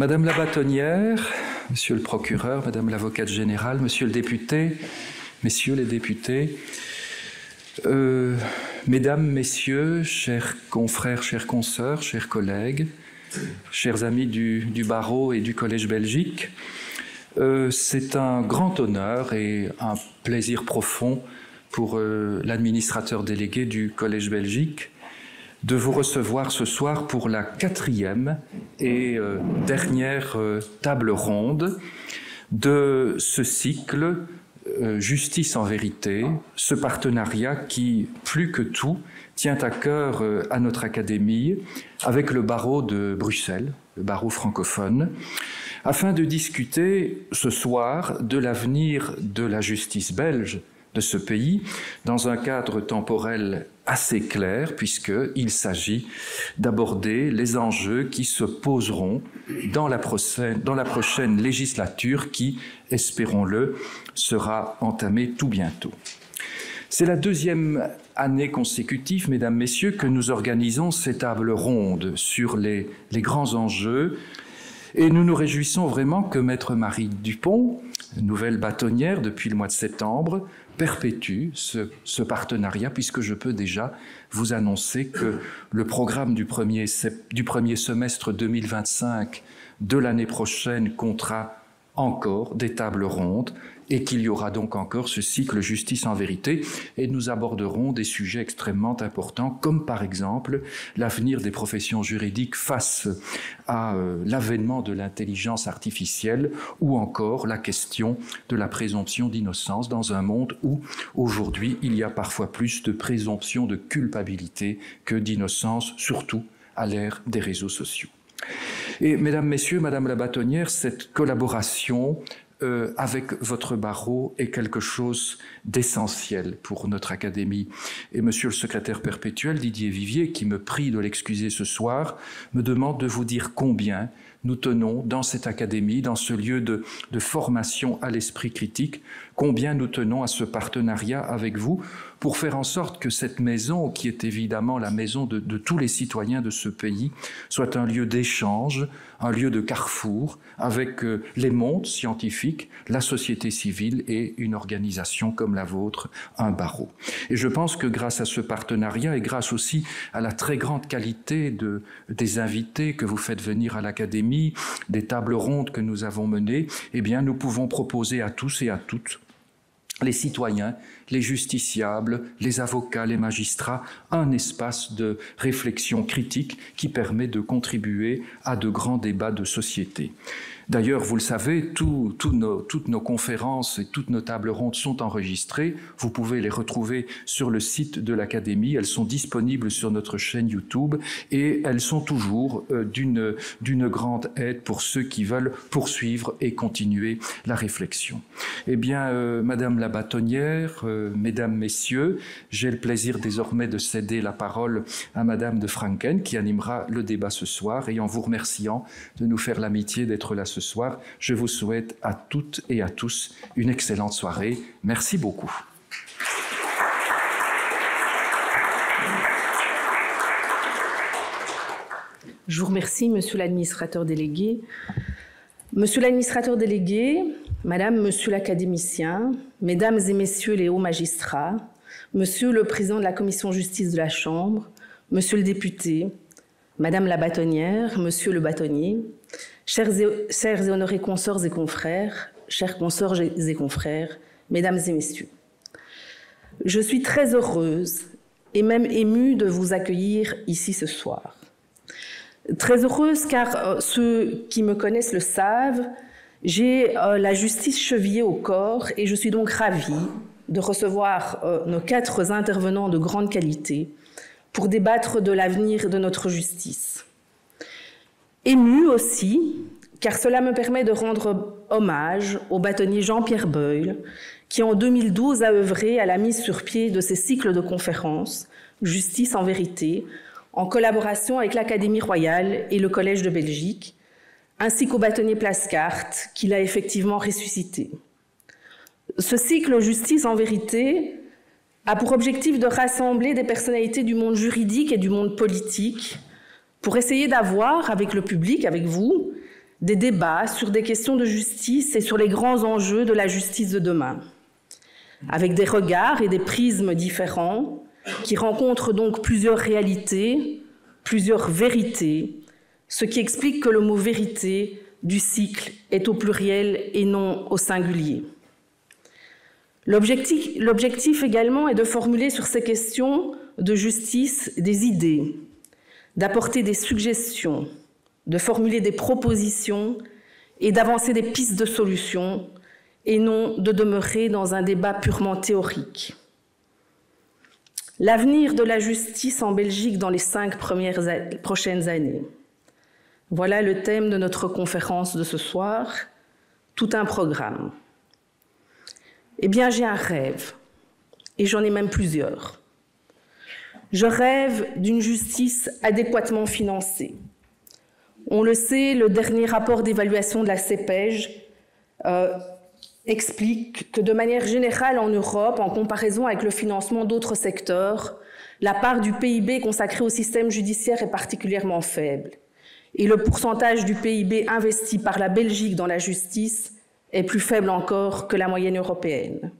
Madame la bâtonnière, Monsieur le procureur, Madame l'avocate générale, Monsieur le député, Messieurs les députés, Mesdames, Messieurs, chers confrères, chères consoeurs, chers collègues, chers amis du barreau et du Collège Belgique, c'est un grand honneur et un plaisir profond pour l'administrateur délégué du Collège Belgique de vous recevoir ce soir pour la 4e et dernière table ronde de ce cycle Justice en vérité, ce partenariat qui, plus que tout, tient à cœur à notre académie avec le barreau de Bruxelles, le barreau francophone, afin de discuter ce soir de l'avenir de la justice belge de ce pays dans un cadre temporel assez clair, puisqu'il s'agit d'aborder les enjeux qui se poseront dans la prochaine législature qui, espérons-le, sera entamée tout bientôt. C'est la 2e année consécutive, mesdames, messieurs, que nous organisons ces tables rondes sur les grands enjeux, et nous nous réjouissons vraiment que Maître Marie Dupont, nouvelle bâtonnière depuis le mois de septembre, perpétue ce partenariat, puisque je peux déjà vous annoncer que le programme du premier semestre 2025 de l'année prochaine comptera encore des tables rondes et qu'il y aura donc encore ce cycle Justice en vérité, et nous aborderons des sujets extrêmement importants, comme par exemple l'avenir des professions juridiques face à l'avènement de l'intelligence artificielle, ou encore la question de la présomption d'innocence dans un monde où aujourd'hui il y a parfois plus de présomption de culpabilité que d'innocence, surtout à l'ère des réseaux sociaux. Et mesdames, messieurs, madame la bâtonnière, cette collaboration avec votre barreau est quelque chose d'essentiel pour notre académie. Et monsieur le secrétaire perpétuel, Didier Vivier, qui me prie de l'excuser ce soir, me demande de vous dire combien nous tenons dans cette académie, dans ce lieu de formation à l'esprit critique, combien nous tenons à ce partenariat avec vous pour faire en sorte que cette maison, qui est évidemment la maison de tous les citoyens de ce pays, soit un lieu d'échange, un lieu de carrefour avec les mondes scientifiques, la société civile et une organisation comme la vôtre, un barreau. Et je pense que grâce à ce partenariat et grâce aussi à la très grande qualité des invités que vous faites venir à l'Académie, des tables rondes que nous avons menées, eh bien nous pouvons proposer à tous et à toutes, les citoyens, les justiciables, les avocats, les magistrats, un espace de réflexion critique qui permet de contribuer à de grands débats de société. D'ailleurs, vous le savez, toutes nos conférences et toutes nos tables rondes sont enregistrées. Vous pouvez les retrouver sur le site de l'Académie. Elles sont disponibles sur notre chaîne YouTube et elles sont toujours d'une grande aide pour ceux qui veulent poursuivre et continuer la réflexion. Eh bien, Madame la bâtonnière, Mesdames, Messieurs, j'ai le plaisir désormais de céder la parole à Madame de Franken qui animera le débat ce soir, et en vous remerciant de nous faire l'amitié d'être là ce soir, je vous souhaite à toutes et à tous une excellente soirée. Merci beaucoup. Je vous remercie, Monsieur l'administrateur délégué. Monsieur l'administrateur délégué, Madame, Monsieur l'académicien, Mesdames et Messieurs les hauts magistrats, Monsieur le président de la commission justice de la Chambre, Monsieur le député, Madame la bâtonnière, Monsieur le bâtonnier, chers et honorés consorts et confrères, chers consorts et confrères, Mesdames et Messieurs, je suis très heureuse et même émue de vous accueillir ici ce soir. Très heureuse car ceux qui me connaissent le savent, j'ai la justice chevillée au corps et je suis donc ravie de recevoir nos 4 intervenants de grande qualité pour débattre de l'avenir de notre justice. Émue aussi, car cela me permet de rendre hommage au bâtonnier Jean-Pierre Beuyle, qui en 2012 a œuvré à la mise sur pied de ces cycles de conférences « Justice en vérité », en collaboration avec l'Académie royale et le Collège de Belgique, ainsi qu'au bâtonnier Plascart, qui l'a effectivement ressuscité. Ce cycle « Justice en vérité » a pour objectif de rassembler des personnalités du monde juridique et du monde politique pour essayer d'avoir, avec le public, avec vous, des débats sur des questions de justice et sur les grands enjeux de la justice de demain, avec des regards et des prismes différents qui rencontrent donc plusieurs réalités, plusieurs vérités, ce qui explique que le mot « vérité » du cycle est au pluriel et non au singulier. L'objectif également est de formuler sur ces questions de justice des idées, d'apporter des suggestions, de formuler des propositions et d'avancer des pistes de solutions, et non de demeurer dans un débat purement théorique. L'avenir de la justice en Belgique dans les 5 prochaines années. Voilà le thème de notre conférence de ce soir, tout un programme. Eh bien, j'ai un rêve, et j'en ai même plusieurs. Je rêve d'une justice adéquatement financée. On le sait, le dernier rapport d'évaluation de la CEPEJ explique que de manière générale en Europe, en comparaison avec le financement d'autres secteurs, la part du PIB consacrée au système judiciaire est particulièrement faible. Et le pourcentage du PIB investi par la Belgique dans la justice est plus faible encore que la moyenne européenne.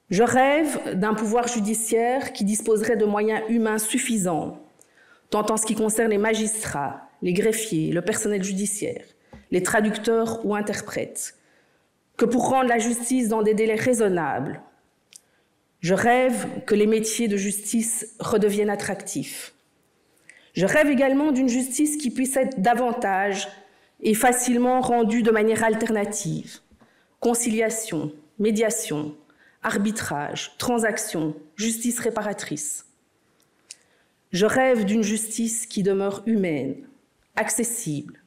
Je rêve d'un pouvoir judiciaire qui disposerait de moyens humains suffisants, tant en ce qui concerne les magistrats, les greffiers, le personnel judiciaire, les traducteurs ou interprètes, que pour rendre la justice dans des délais raisonnables. Je rêve que les métiers de justice redeviennent attractifs. Je rêve également d'une justice qui puisse être davantage et facilement rendue de manière alternative. Conciliation, médiation, arbitrage, transaction, justice réparatrice. Je rêve d'une justice qui demeure humaine, accessible,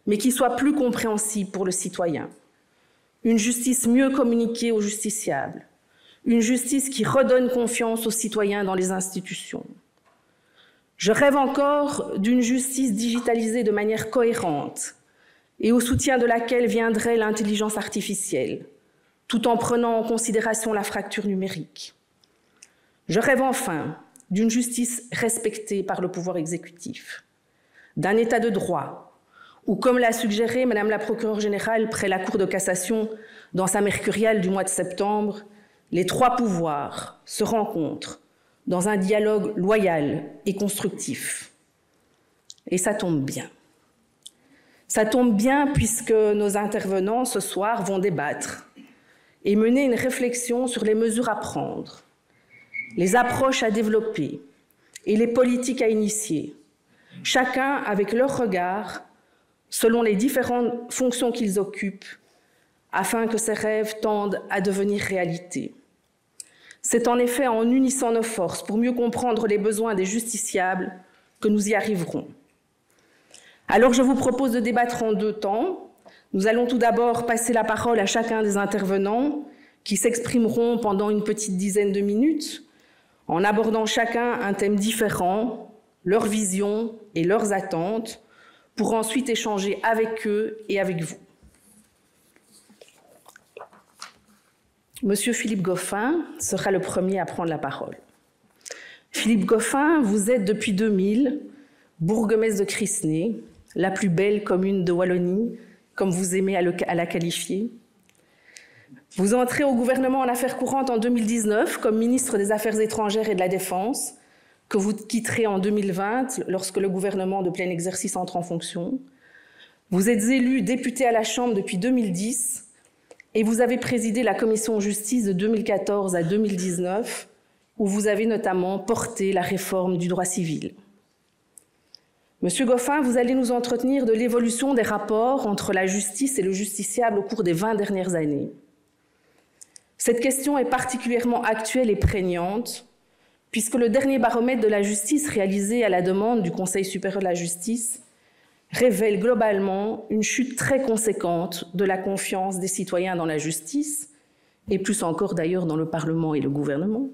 mais qui soit plus compréhensible pour le citoyen. Une justice mieux communiquée aux justiciables. Une justice qui redonne confiance aux citoyens dans les institutions. Je rêve encore d'une justice digitalisée de manière cohérente et au soutien de laquelle viendrait l'intelligence artificielle, tout en prenant en considération la fracture numérique. Je rêve enfin d'une justice respectée par le pouvoir exécutif, d'un état de droit, où, comme l'a suggéré Madame la procureure générale près la Cour de cassation dans sa mercuriale du mois de septembre, les 3 pouvoirs se rencontrent dans un dialogue loyal et constructif. Et ça tombe bien. Ça tombe bien puisque nos intervenants ce soir vont débattre et mener une réflexion sur les mesures à prendre, les approches à développer et les politiques à initier, chacun avec leur regard selon les différentes fonctions qu'ils occupent, afin que ces rêves tendent à devenir réalité. C'est en effet en unissant nos forces pour mieux comprendre les besoins des justiciables que nous y arriverons. Alors je vous propose de débattre en 2 temps. Nous allons tout d'abord passer la parole à chacun des intervenants qui s'exprimeront pendant une petite dizaine de minutes en abordant chacun un thème différent, leur vision et leurs attentes, pour ensuite échanger avec eux et avec vous. Monsieur Philippe Goffin sera le premier à prendre la parole. Philippe Goffin, vous êtes depuis 2000 bourgmestre de Crisnay, la plus belle commune de Wallonie, comme vous aimez à la qualifier. Vous entrez au gouvernement en affaires courantes en 2019 comme ministre des Affaires étrangères et de la Défense, que vous quitterez en 2020 lorsque le gouvernement de plein exercice entre en fonction. Vous êtes élu député à la Chambre depuis 2010 et vous avez présidé la commission justice de 2014 à 2019, où vous avez notamment porté la réforme du droit civil. Monsieur Goffin, vous allez nous entretenir de l'évolution des rapports entre la justice et le justiciable au cours des 20 dernières années. Cette question est particulièrement actuelle et prégnante, puisque le dernier baromètre de la justice réalisé à la demande du Conseil supérieur de la justice révèle globalement une chute très conséquente de la confiance des citoyens dans la justice, et plus encore d'ailleurs dans le Parlement et le gouvernement.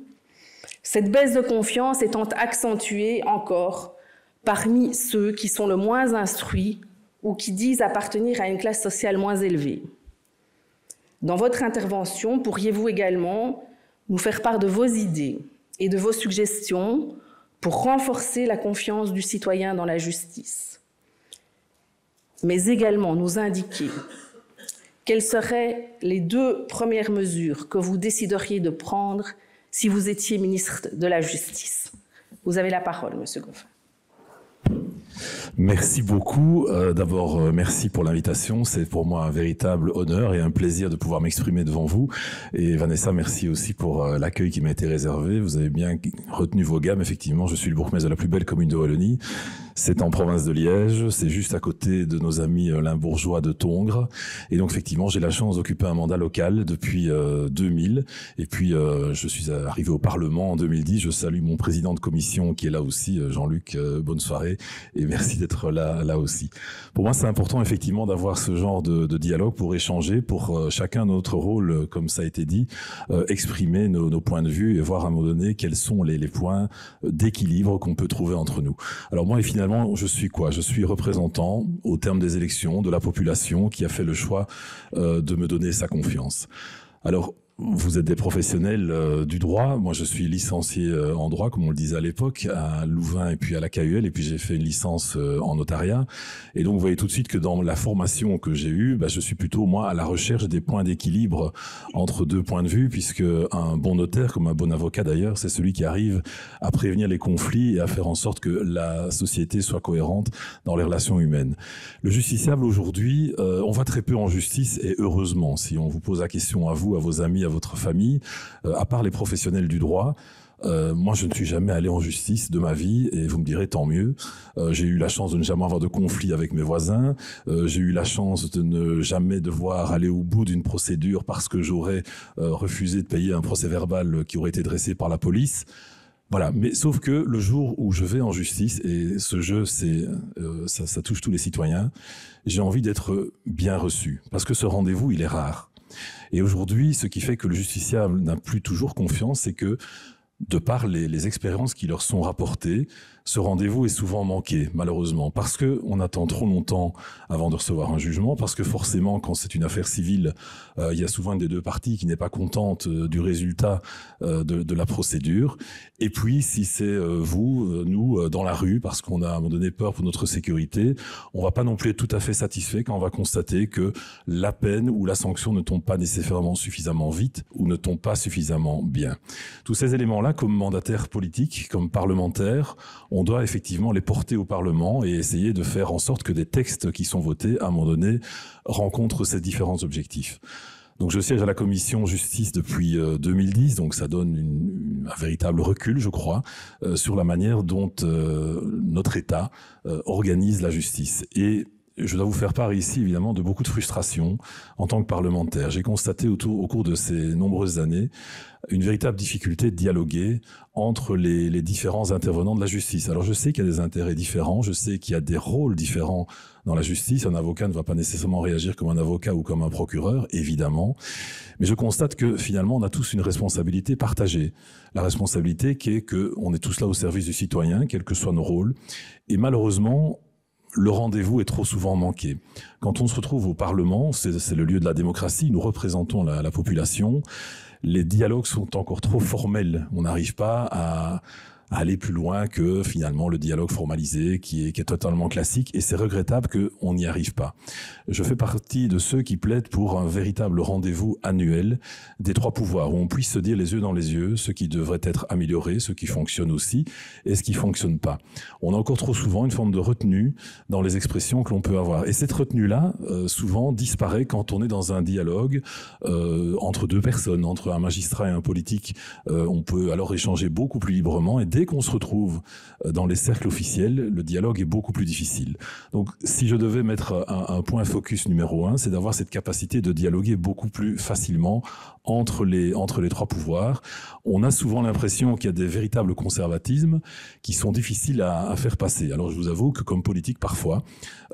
Cette baisse de confiance étant accentuée encore parmi ceux qui sont le moins instruits ou qui disent appartenir à une classe sociale moins élevée. Dans votre intervention, pourriez-vous également nous faire part de vos idées et de vos suggestions pour renforcer la confiance du citoyen dans la justice? mais également nous indiquer quelles seraient les 2 premières mesures que vous décideriez de prendre si vous étiez ministre de la Justice. Vous avez la parole, Monsieur Goffin. Merci beaucoup. D'abord, merci pour l'invitation. C'est pour moi un véritable honneur et un plaisir de pouvoir m'exprimer devant vous. Et Vanessa, merci aussi pour l'accueil qui m'a été réservé. Vous avez bien retenu vos gammes. Effectivement, je suis le bourgmestre de la plus belle commune de Wallonie. C'est en province de Liège. C'est juste à côté de nos amis limbourgeois de Tongres. Et donc, effectivement, j'ai la chance d'occuper un mandat local depuis 2000. Et puis, je suis arrivé au Parlement en 2010. Je salue mon président de commission qui est là aussi, Jean-Luc. Bonne soirée. Et merci d'être là aussi. Pour moi, c'est important effectivement d'avoir ce genre de dialogue pour échanger, pour chacun notre rôle, comme ça a été dit, exprimer nos points de vue et voir à un moment donné quels sont les points d'équilibre qu'on peut trouver entre nous. Alors moi, finalement, je suis quoi? Je suis représentant, au terme des élections, de la population qui a fait le choix de me donner sa confiance. Alors, vous êtes des professionnels du droit. Moi, je suis licencié en droit, comme on le disait à l'époque, à Louvain et puis à la KUL, et puis j'ai fait une licence en notariat. Et donc, vous voyez tout de suite que dans la formation que j'ai eue, je suis plutôt, moi, à la recherche des points d'équilibre entre 2 points de vue, puisque un bon notaire, comme un bon avocat d'ailleurs, c'est celui qui arrive à prévenir les conflits et à faire en sorte que la société soit cohérente dans les relations humaines. Le justiciable, aujourd'hui, on va très peu en justice, et heureusement, si on vous pose la question à vous, à vos amis, à votre famille, à part les professionnels du droit, moi je ne suis jamais allé en justice de ma vie et vous me direz tant mieux. J'ai eu la chance de ne jamais avoir de conflit avec mes voisins, j'ai eu la chance de ne jamais devoir aller au bout d'une procédure parce que j'aurais refusé de payer un procès-verbal qui aurait été dressé par la police. Voilà, mais sauf que le jour où je vais en justice, et ce jeu, ça touche tous les citoyens, j'ai envie d'être bien reçu, parce que ce rendez-vous, il est rare. Et aujourd'hui, ce qui fait que le justiciable n'a plus toujours confiance, c'est que, de par les expériences qui leur sont rapportées, ce rendez-vous est souvent manqué, malheureusement, parce que on attend trop longtemps avant de recevoir un jugement, parce que forcément, quand c'est une affaire civile, il y a souvent une des 2 parties qui n'est pas contente du résultat de la procédure. Et puis, si c'est nous, dans la rue, parce qu'on a à un moment donné peur pour notre sécurité, on va pas non plus être tout à fait satisfait quand on va constater que la peine ou la sanction ne tombe pas nécessairement suffisamment vite ou ne tombe pas suffisamment bien. Tous ces éléments-là, comme mandataire politique, comme parlementaire, on doit effectivement les porter au Parlement et essayer de faire en sorte que des textes qui sont votés, à un moment donné, rencontrent ces différents objectifs. Donc je siège à la commission justice depuis 2010, donc ça donne un véritable recul, je crois, sur la manière dont notre État organise la justice. Et je dois vous faire part ici, évidemment, de beaucoup de frustration en tant que parlementaire. J'ai constaté au cours de ces nombreuses années une véritable difficulté de dialoguer entre les différents intervenants de la justice. Alors je sais qu'il y a des intérêts différents, je sais qu'il y a des rôles différents dans la justice. Un avocat ne va pas nécessairement réagir comme un avocat ou comme un procureur, évidemment. Mais je constate que finalement, on a tous une responsabilité partagée. La responsabilité qui est qu'on est tous là au service du citoyen, quels que soient nos rôles. Et malheureusement, le rendez-vous est trop souvent manqué. Quand on se retrouve au Parlement, c'est le lieu de la démocratie, nous représentons la population, les dialogues sont encore trop formels. On n'arrive pas à aller plus loin que finalement le dialogue formalisé qui est totalement classique, et c'est regrettable qu'on n'y arrive pas. Je fais partie de ceux qui plaident pour un véritable rendez-vous annuel des 3 pouvoirs, où on puisse se dire les yeux dans les yeux ce qui devrait être amélioré, ce qui fonctionne aussi, et ce qui fonctionne pas. On a encore trop souvent une forme de retenue dans les expressions que l'on peut avoir. Et cette retenue-là, souvent, disparaît quand on est dans un dialogue entre 2 personnes, entre un magistrat et un politique. On peut alors échanger beaucoup plus librement, et dès qu'on se retrouve dans les cercles officiels, le dialogue est beaucoup plus difficile. Donc, si je devais mettre un point focus numéro 1, c'est d'avoir cette capacité de dialoguer beaucoup plus facilement entre les 3 pouvoirs. On a souvent l'impression qu'il y a des véritables conservatismes qui sont difficiles à faire passer. Alors, je vous avoue que comme politique, parfois,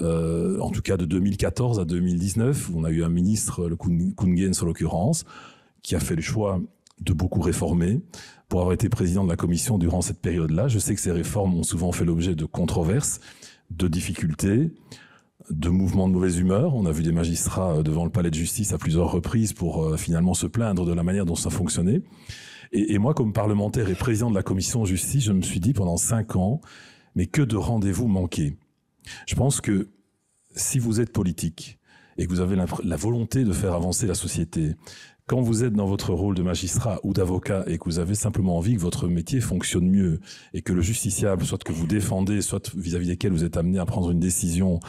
en tout cas de 2014 à 2019, on a eu un ministre, le Koengens en l'occurrence, qui a fait le choix de beaucoup réformer, pour avoir été président de la commission durant cette période-là. Je sais que ces réformes ont souvent fait l'objet de controverses, de difficultés, de mouvements de mauvaise humeur. On a vu des magistrats devant le palais de justice à plusieurs reprises pour finalement se plaindre de la manière dont ça fonctionnait. Et moi, comme parlementaire et président de la commission justice, je me suis dit pendant 5 ans, mais que de rendez-vous manqués. Je pense que si vous êtes politique et que vous avez la volonté de faire avancer la société, quand vous êtes dans votre rôle de magistrat ou d'avocat et que vous avez simplement envie que votre métier fonctionne mieux et que le justiciable, soit que vous défendez, soit vis-à-vis desquels vous êtes amené à prendre une décision,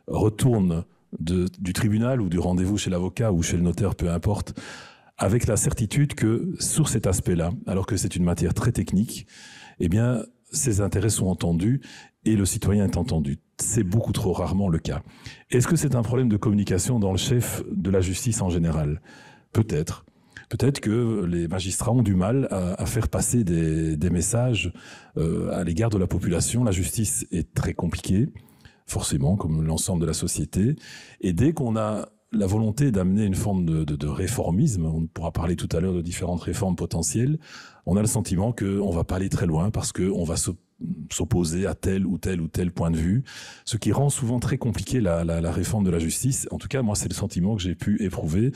retourne du tribunal ou du rendez-vous chez l'avocat ou chez le notaire, peu importe, avec la certitude que sur cet aspect-là, alors que c'est une matière très technique, eh bien, ses intérêts sont entendus et le citoyen est entendu. C'est beaucoup trop rarement le cas. Est-ce que c'est un problème de communication dans le chef de la justice en général ? Peut-être. Peut-être que les magistrats ont du mal à faire passer des messages à l'égard de la population. La justice est très compliquée, forcément, comme l'ensemble de la société. Et dès qu'on a la volonté d'amener une forme de réformisme, on pourra parler tout à l'heure de différentes réformes potentielles, on a le sentiment qu'on ne va pas aller très loin parce qu'on va s'opposer à tel ou tel point de vue, ce qui rend souvent très compliqué la réforme de la justice. En tout cas, moi, c'est le sentiment que j'ai pu éprouver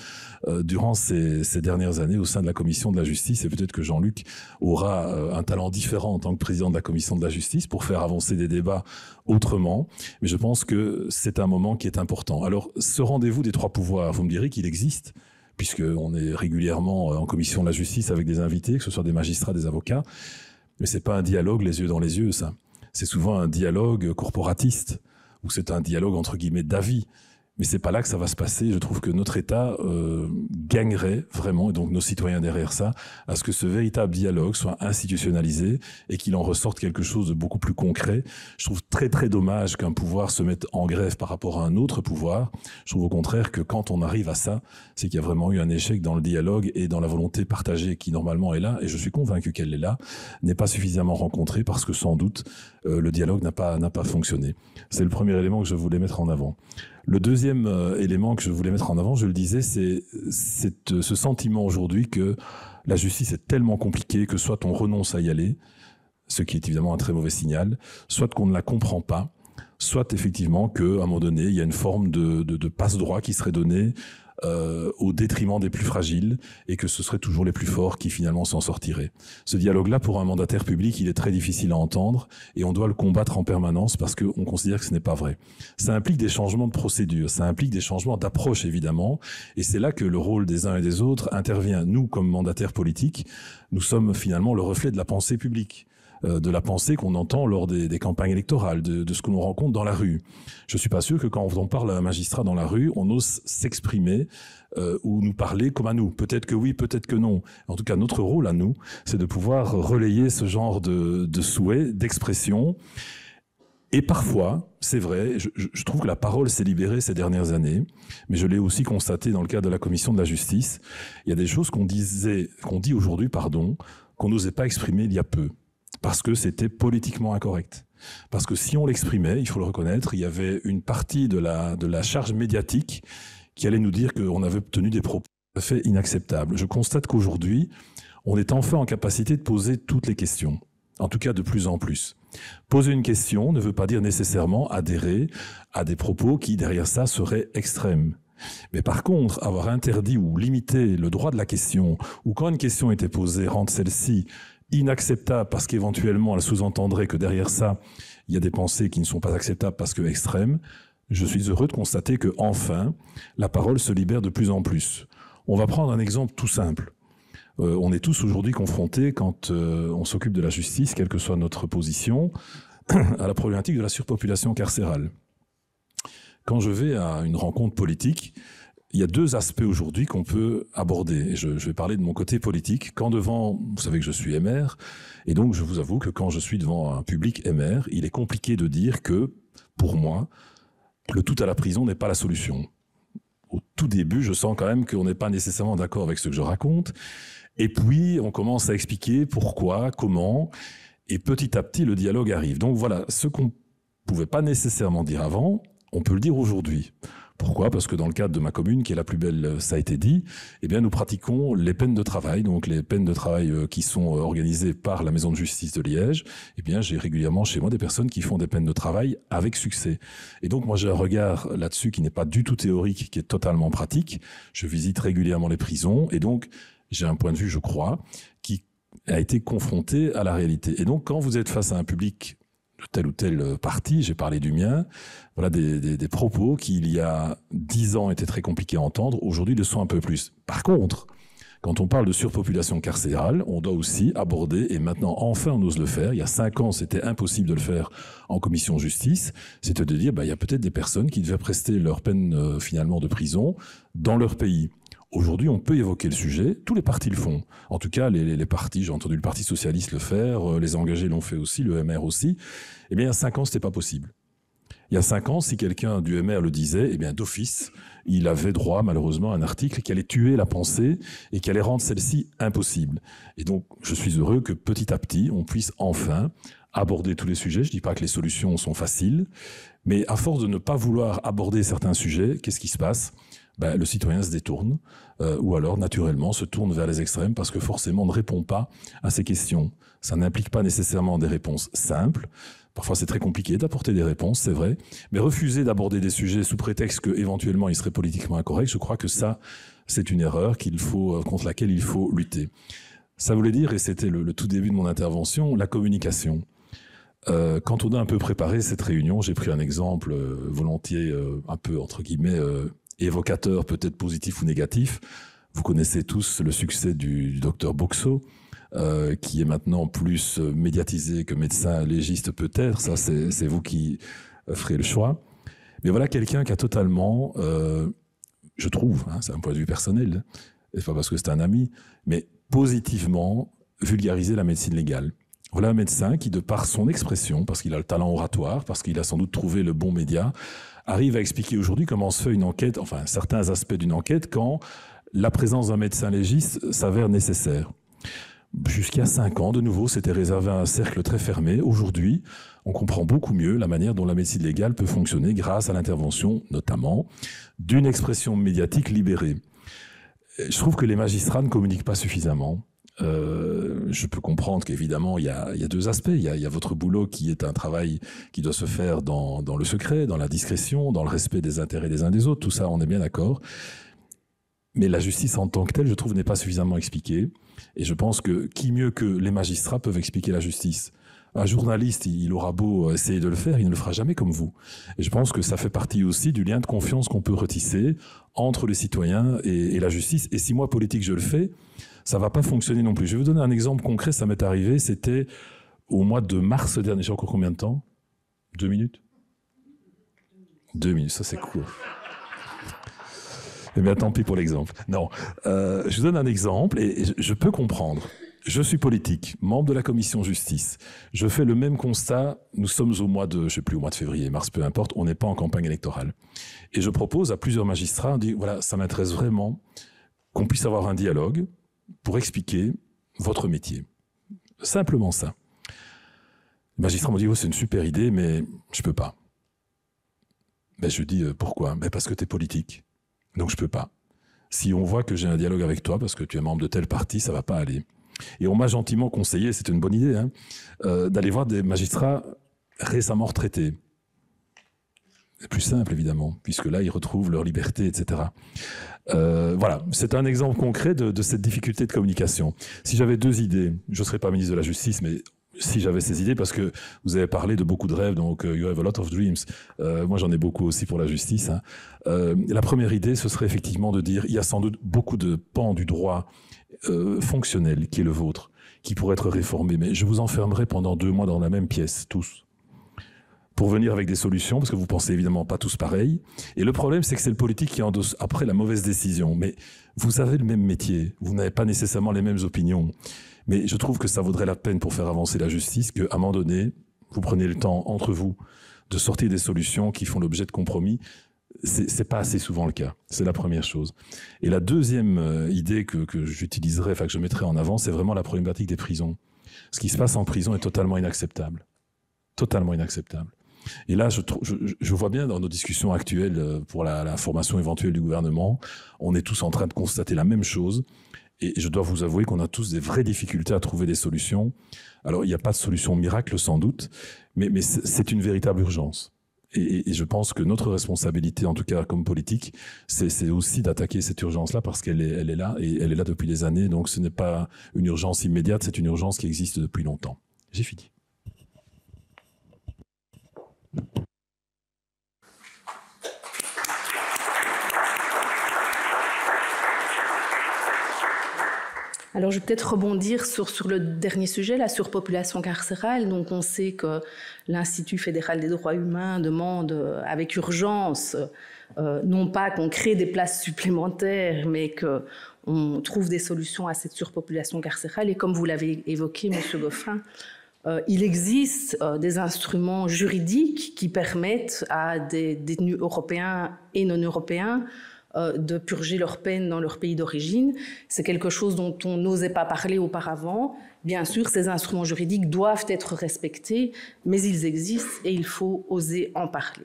durant ces dernières années au sein de la commission de la justice, et peut-être que Jean-Luc aura un talent différent en tant que président de la commission de la justice pour faire avancer des débats autrement, mais je pense que c'est un moment qui est important. Alors, ce rendez-vous des trois pouvoirs, vous me direz qu'il existe, puisqu'on est régulièrement en commission de la justice avec des invités, que ce soit des magistrats, des avocats, mais c'est pas un dialogue les yeux dans les yeux, ça. C'est souvent un dialogue corporatiste, ou c'est un dialogue entre guillemets d'avis. Mais c'est pas là que ça va se passer. Je trouve que notre État gagnerait vraiment, et donc nos citoyens derrière ça, à ce que ce véritable dialogue soit institutionnalisé et qu'il en ressorte quelque chose de beaucoup plus concret. Je trouve très très dommage qu'un pouvoir se mette en grève par rapport à un autre pouvoir. Je trouve au contraire que quand on arrive à ça, c'est qu'il y a vraiment eu un échec dans le dialogue et dans la volonté partagée qui normalement est là, et je suis convaincu qu'elle est là, n'est pas suffisamment rencontrée parce que sans doute le dialogue n'a pas fonctionné. C'est le premier élément que je voulais mettre en avant. Le deuxième élément que je voulais mettre en avant, je le disais, c'est ce sentiment aujourd'hui que la justice est tellement compliquée que soit on renonce à y aller, ce qui est évidemment un très mauvais signal, soit qu'on ne la comprend pas, soit effectivement qu'à un moment donné, il y a une forme de passe-droit qui serait donnée au détriment des plus fragiles et que ce seraient toujours les plus forts qui finalement s'en sortiraient. Ce dialogue-là, pour un mandataire public, il est très difficile à entendre et on doit le combattre en permanence parce qu'on considère que ce n'est pas vrai. Ça implique des changements de procédure, ça implique des changements d'approche évidemment, et c'est là que le rôle des uns et des autres intervient. Nous, comme mandataires politiques, nous sommes finalement le reflet de la pensée publique, de la pensée qu'on entend lors des campagnes électorales, de ce que l'on rencontre dans la rue. Je suis pas sûr que quand on parle à un magistrat dans la rue, on ose s'exprimer ou nous parler comme à nous. Peut-être que oui, peut-être que non. En tout cas, notre rôle à nous, c'est de pouvoir relayer ce genre de souhaits, d'expressions. Et parfois, c'est vrai, je trouve que la parole s'est libérée ces dernières années, mais je l'ai aussi constaté dans le cadre de la commission de la justice. Il y a des choses qu'on dit aujourd'hui, qu'on n'osait pas exprimer il y a peu, parce que c'était politiquement incorrect. Parce que si on l'exprimait, il faut le reconnaître, il y avait une partie de la charge médiatique qui allait nous dire qu'on avait obtenu des propos tout à fait inacceptables. Je constate qu'aujourd'hui, on est enfin en capacité de poser toutes les questions, en tout cas de plus en plus. Poser une question ne veut pas dire nécessairement adhérer à des propos qui, derrière ça, seraient extrêmes. Mais par contre, avoir interdit ou limité le droit de la question, ou quand une question était posée, rendre celle-ci inacceptable parce qu'éventuellement elle sous-entendrait que derrière ça, il y a des pensées qui ne sont pas acceptables parce que extrêmes, je suis heureux de constater que enfin la parole se libère de plus en plus. On va prendre un exemple tout simple. On est tous aujourd'hui confrontés, quand on s'occupe de la justice, quelle que soit notre position, à la problématique de la surpopulation carcérale. Quand je vais à une rencontre politique, il y a deux aspects aujourd'hui qu'on peut aborder. Et je vais parler de mon côté politique. Vous savez que je suis MR, et donc je vous avoue que quand je suis devant un public MR, il est compliqué de dire que, pour moi, le tout à la prison n'est pas la solution. Au tout début, je sens quand même qu'on n'est pas nécessairement d'accord avec ce que je raconte. Et puis, on commence à expliquer pourquoi, comment, et petit à petit, le dialogue arrive. Donc voilà, ce qu'on ne pouvait pas nécessairement dire avant, on peut le dire aujourd'hui. Pourquoi ? Parce que dans le cadre de ma commune, qui est la plus belle, ça a été dit, eh bien, nous pratiquons les peines de travail. Donc, les peines de travail qui sont organisées par la Maison de justice de Liège. Eh bien, j'ai régulièrement chez moi des personnes qui font des peines de travail avec succès. Et donc, moi, j'ai un regard là-dessus qui n'est pas du tout théorique, qui est totalement pratique. Je visite régulièrement les prisons. Et donc, j'ai un point de vue, je crois, qui a été confronté à la réalité. Et donc, quand vous êtes face à un public, tel ou tel parti, j'ai parlé du mien, voilà des propos qui, il y a 10 ans, étaient très compliqués à entendre, aujourd'hui le sont un peu plus. Par contre, quand on parle de surpopulation carcérale, on doit aussi aborder, et maintenant enfin on ose le faire, il y a 5 ans c'était impossible de le faire en commission justice, c'était de dire il y a peut-être des personnes qui devaient prester leur peine finalement de prison dans leur pays. Aujourd'hui, on peut évoquer le sujet. Tous les partis le font. En tout cas, les partis, j'ai entendu le Parti socialiste le faire, les engagés l'ont fait aussi, le MR aussi. Eh bien, il y a 5 ans, c'était pas possible. Il y a 5 ans, si quelqu'un du MR le disait, eh bien, d'office, il avait droit, malheureusement, à un article qui allait tuer la pensée et qui allait rendre celle-ci impossible. Et donc, je suis heureux que petit à petit, on puisse enfin aborder tous les sujets. Je dis pas que les solutions sont faciles, mais à force de ne pas vouloir aborder certains sujets, qu'est-ce qui se passe ? Le citoyen se détourne, ou alors naturellement se tourne vers les extrêmes parce que forcément on ne répond pas à ces questions. Ça n'implique pas nécessairement des réponses simples. Parfois c'est très compliqué d'apporter des réponses, c'est vrai, mais refuser d'aborder des sujets sous prétexte qu'éventuellement ils seraient politiquement incorrects, je crois que ça, c'est une erreur contre laquelle il faut lutter. Ça voulait dire, et c'était le tout début de mon intervention, la communication. Quand on a un peu préparé cette réunion, j'ai pris un exemple volontiers un peu entre guillemets évocateur, peut-être positif ou négatif. Vous connaissez tous le succès du docteur Boxo, qui est maintenant plus médiatisé que médecin légiste peut-être. Ça, c'est vous qui ferez le choix. Mais voilà quelqu'un qui a totalement, je trouve, c'est un point de vue personnel, et c'est pas parce que c'est un ami, mais positivement vulgarisé la médecine légale. Voilà un médecin qui, de par son expression, parce qu'il a le talent oratoire, parce qu'il a sans doute trouvé le bon média, arrive à expliquer aujourd'hui comment se fait une enquête, enfin certains aspects d'une enquête, quand la présence d'un médecin légiste s'avère nécessaire. Jusqu'à 5 ans, de nouveau, c'était réservé à un cercle très fermé. Aujourd'hui, on comprend beaucoup mieux la manière dont la médecine légale peut fonctionner grâce à l'intervention, notamment, d'une expression médiatique libérée. Je trouve que les magistrats ne communiquent pas suffisamment. Je peux comprendre qu'évidemment il y a 2 aspects. Il y a votre boulot qui est un travail qui doit se faire dans le secret, dans la discrétion, dans le respect des intérêts des uns des autres. Tout ça, on est bien d'accord. Mais la justice en tant que telle, je trouve, n'est pas suffisamment expliquée. Et je pense que qui mieux que les magistrats peuvent expliquer la justice ? Un journaliste, il aura beau essayer de le faire, il ne le fera jamais comme vous. Et je pense que ça fait partie aussi du lien de confiance qu'on peut retisser entre les citoyens et la justice. Et si moi, politique, je le fais, ça va pas fonctionner non plus. Je vais vous donner un exemple concret, ça m'est arrivé, c'était au mois de mars dernier. J'ai encore combien de temps ? 2 minutes ? 2 minutes, ça c'est court. Eh bien, tant pis pour l'exemple. Non, je vous donne un exemple et je peux comprendre. Je suis politique, membre de la commission justice. Je fais le même constat. Nous sommes au mois de, je sais plus, au mois de février, mars, peu importe. On n'est pas en campagne électorale. Et je propose à plusieurs magistrats, on dit, voilà, ça m'intéresse vraiment qu'on puisse avoir un dialogue pour expliquer votre métier. Simplement ça. Le magistrat m'a dit, oh, c'est une super idée, mais je peux pas. Je dis, pourquoi ? Parce que tu es politique. Donc je peux pas. Si on voit que j'ai un dialogue avec toi, parce que tu es membre de tel parti, ça va pas aller. Et on m'a gentiment conseillé, c'était une bonne idée, d'aller voir des magistrats récemment retraités. C'est plus simple, évidemment, puisque là, ils retrouvent leur liberté, etc. Voilà, c'est un exemple concret de cette difficulté de communication. Si j'avais 2 idées, je ne serais pas ministre de la Justice, mais si j'avais ces idées, parce que vous avez parlé de beaucoup de rêves, donc you have a lot of dreams. Moi, j'en ai beaucoup aussi pour la justice. La première idée, ce serait effectivement de dire, il y a sans doute beaucoup de pans du droit fonctionnel qui est le vôtre, qui pourrait être réformé, mais je vous enfermerai pendant 2 mois dans la même pièce, tous, pour venir avec des solutions, parce que vous pensez évidemment pas tous pareil. Et le problème, c'est que c'est le politique qui endosse après la mauvaise décision. Mais vous avez le même métier, vous n'avez pas nécessairement les mêmes opinions. Mais je trouve que ça vaudrait la peine pour faire avancer la justice qu'à un moment donné, vous preniez le temps entre vous de sortir des solutions qui font l'objet de compromis. C'est pas assez souvent le cas. C'est la première chose. Et la deuxième idée que j'utiliserai, enfin que je mettrai en avant, c'est vraiment la problématique des prisons. Ce qui se passe en prison est totalement inacceptable. Totalement inacceptable. Et là, je vois bien dans nos discussions actuelles pour la formation éventuelle du gouvernement, on est tous en train de constater la même chose. Et je dois vous avouer qu'on a tous des vraies difficultés à trouver des solutions. Alors, il n'y a pas de solution miracle, sans doute, mais c'est une véritable urgence. Et je pense que notre responsabilité, en tout cas comme politique, c'est aussi d'attaquer cette urgence-là parce qu'elle est là, et elle est là depuis des années. Donc, ce n'est pas une urgence immédiate, c'est une urgence qui existe depuis longtemps. J'ai fini. Alors, je vais peut-être rebondir sur le dernier sujet, la surpopulation carcérale. Donc, on sait que l'Institut fédéral des droits humains demande avec urgence, non pas qu'on crée des places supplémentaires, mais qu'on trouve des solutions à cette surpopulation carcérale. Et comme vous l'avez évoqué, M. Goffin, il existe des instruments juridiques qui permettent à des détenus européens et non européens de purger leur peine dans leur pays d'origine. C'est quelque chose dont on n'osait pas parler auparavant. Bien sûr, ces instruments juridiques doivent être respectés, mais ils existent et il faut oser en parler.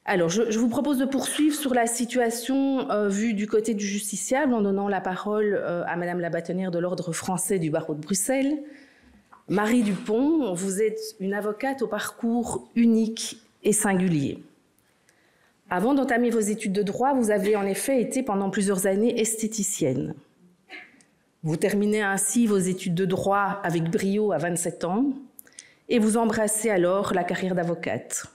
Alors, je vous propose de poursuivre sur la situation vue du côté du justiciable en donnant la parole à Madame la bâtonnière de l'Ordre français du barreau de Bruxelles. Marie Dupont, vous êtes une avocate au parcours unique et singulier. Avant d'entamer vos études de droit, vous avez en effet été pendant plusieurs années esthéticienne. Vous terminez ainsi vos études de droit avec brio à 27 ans et vous embrassez alors la carrière d'avocate.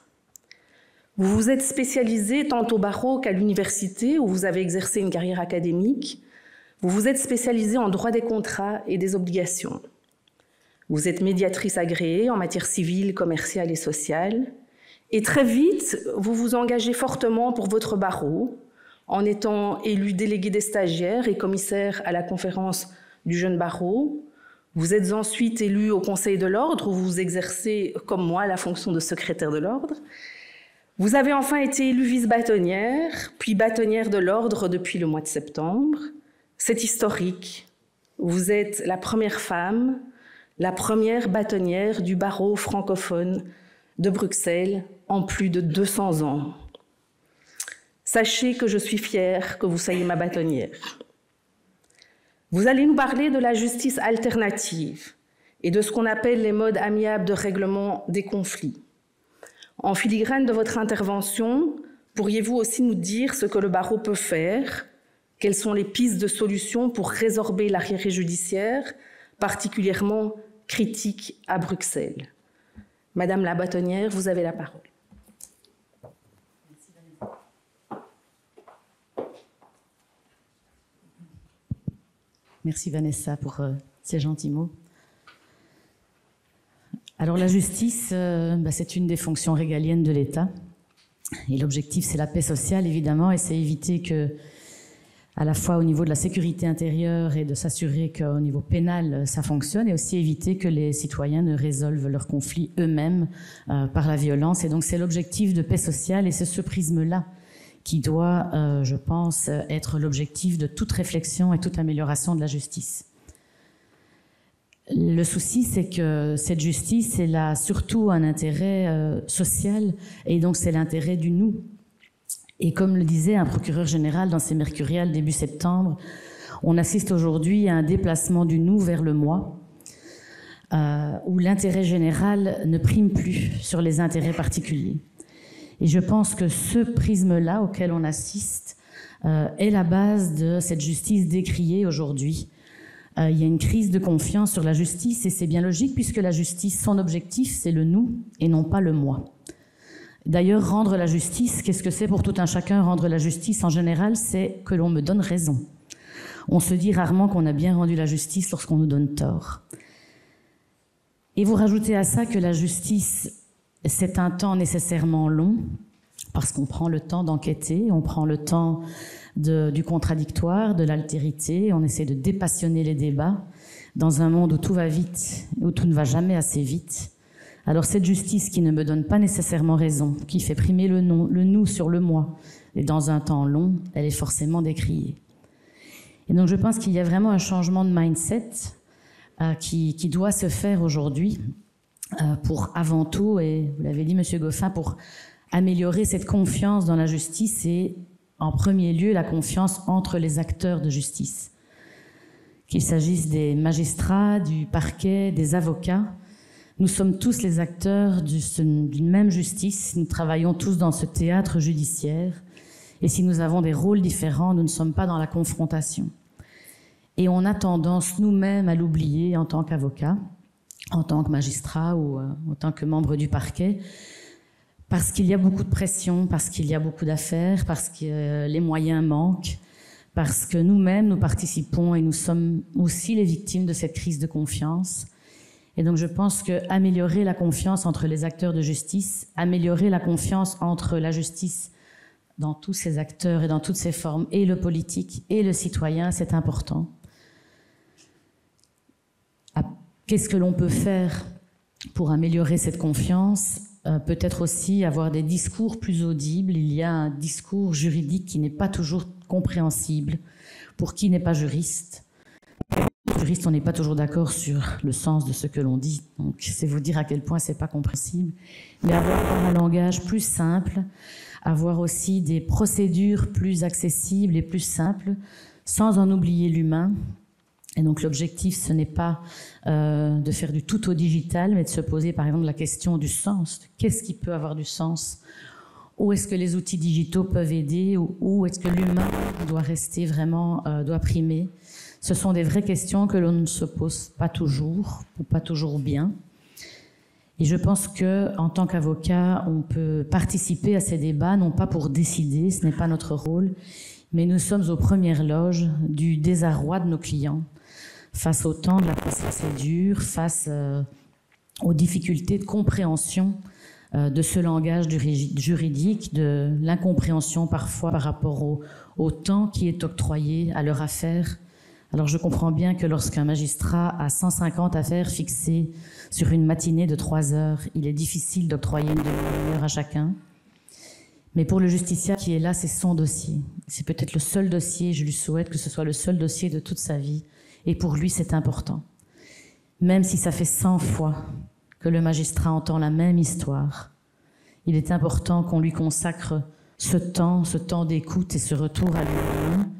Vous vous êtes spécialisée tant au barreau qu'à l'université où vous avez exercé une carrière académique. Vous vous êtes spécialisée en droit des contrats et des obligations. Vous êtes médiatrice agréée en matière civile, commerciale et sociale. Et très vite, vous vous engagez fortement pour votre barreau, en étant élu délégué des stagiaires et commissaire à la conférence du jeune barreau. Vous êtes ensuite élu au Conseil de l'Ordre, où vous exercez, comme moi, la fonction de secrétaire de l'Ordre. Vous avez enfin été élu vice-bâtonnière, puis bâtonnière de l'Ordre depuis le mois de septembre. C'est historique. Vous êtes la première femme, la première bâtonnière du barreau francophone de Bruxelles en plus de 200 ans. Sachez que je suis fière que vous soyez ma bâtonnière. Vous allez nous parler de la justice alternative et de ce qu'on appelle les modes amiables de règlement des conflits. En filigrane de votre intervention, pourriez-vous aussi nous dire ce que le barreau peut faire, quelles sont les pistes de solutions pour résorber l'arriéré judiciaire, particulièrement critique à Bruxelles. Madame la bâtonnière, vous avez la parole. Merci Vanessa pour ces gentils mots. Alors la justice, c'est une des fonctions régaliennes de l'État. Et l'objectif, c'est la paix sociale, évidemment, et c'est éviter que, à la fois au niveau de la sécurité intérieure et de s'assurer qu'au niveau pénal, ça fonctionne, et aussi éviter que les citoyens ne résolvent leurs conflits eux-mêmes par la violence. Et donc c'est l'objectif de paix sociale, et c'est ce prisme-là qui doit, je pense, être l'objectif de toute réflexion et toute amélioration de la justice. Le souci, c'est que cette justice, elle a surtout un intérêt social, et donc c'est l'intérêt du nous. Et comme le disait un procureur général dans ses Mercuriales début septembre, on assiste aujourd'hui à un déplacement du nous vers le moi, où l'intérêt général ne prime plus sur les intérêts particuliers. Et je pense que ce prisme-là auquel on assiste est la base de cette justice décriée aujourd'hui. Il y a une crise de confiance sur la justice, et c'est bien logique puisque la justice, son objectif, c'est le nous et non pas le moi. D'ailleurs, rendre la justice, qu'est-ce que c'est pour tout un chacun? Rendre la justice, en général, c'est que l'on me donne raison. On se dit rarement qu'on a bien rendu la justice lorsqu'on nous donne tort. Et vous rajoutez à ça que la justice, c'est un temps nécessairement long, parce qu'on prend le temps d'enquêter, on prend le temps du contradictoire, de l'altérité, on essaie de dépassionner les débats dans un monde où tout va vite, où tout ne va jamais assez vite. Alors cette justice qui ne me donne pas nécessairement raison, qui fait primer le nous sur le moi, et dans un temps long, elle est forcément décriée. Et donc je pense qu'il y a vraiment un changement de mindset qui doit se faire aujourd'hui pour avant tout, et vous l'avez dit Monsieur Goffin, pour améliorer cette confiance dans la justice et en premier lieu la confiance entre les acteurs de justice. Qu'il s'agisse des magistrats, du parquet, des avocats, nous sommes tous les acteurs d'une même justice, nous travaillons tous dans ce théâtre judiciaire, et si nous avons des rôles différents, nous ne sommes pas dans la confrontation. Et on a tendance nous-mêmes à l'oublier en tant qu'avocat, en tant que magistrat ou en tant que membre du parquet, parce qu'il y a beaucoup de pression, parce qu'il y a beaucoup d'affaires, parce que les moyens manquent, parce que nous-mêmes, nous participons et nous sommes aussi les victimes de cette crise de confiance. Et donc je pense qu'améliorer la confiance entre les acteurs de justice, améliorer la confiance entre la justice dans tous ses acteurs et dans toutes ses formes, et le politique et le citoyen, c'est important. Qu'est-ce que l'on peut faire pour améliorer cette confiance ? Peut-être aussi avoir des discours plus audibles. Il y a un discours juridique qui n'est pas toujours compréhensible pour qui n'est pas juriste. Juriste, on n'est pas toujours d'accord sur le sens de ce que l'on dit. Donc, c'est vous dire à quel point c'est pas compréhensible. Mais avoir un langage plus simple, avoir aussi des procédures plus accessibles et plus simples, sans en oublier l'humain. Et donc l'objectif, ce n'est pas de faire du tout au digital, mais de se poser par exemple la question du sens. Qu'est-ce qui peut avoir du sens ? Où est-ce que les outils digitaux peuvent aider ? Où est-ce que l'humain doit rester vraiment, doit primer ? Ce sont des vraies questions que l'on ne se pose pas toujours, ou pas toujours bien. Et je pense qu'en tant qu'avocat, on peut participer à ces débats, non pas pour décider, ce n'est pas notre rôle, mais nous sommes aux premières loges du désarroi de nos clients, face au temps de la procédure, face aux difficultés de compréhension de ce langage juridique, de l'incompréhension parfois par rapport au temps qui est octroyé à leur affaire. Alors je comprends bien que lorsqu'un magistrat a 150 affaires fixées sur une matinée de 3 heures, il est difficile d'octroyer une demi-heure à chacun. Mais pour le justiciable qui est là, c'est son dossier. C'est peut-être le seul dossier, je lui souhaite que ce soit le seul dossier de toute sa vie. Et pour lui, c'est important. Même si ça fait 100 fois que le magistrat entend la même histoire, il est important qu'on lui consacre ce temps d'écoute et ce retour à lui-même.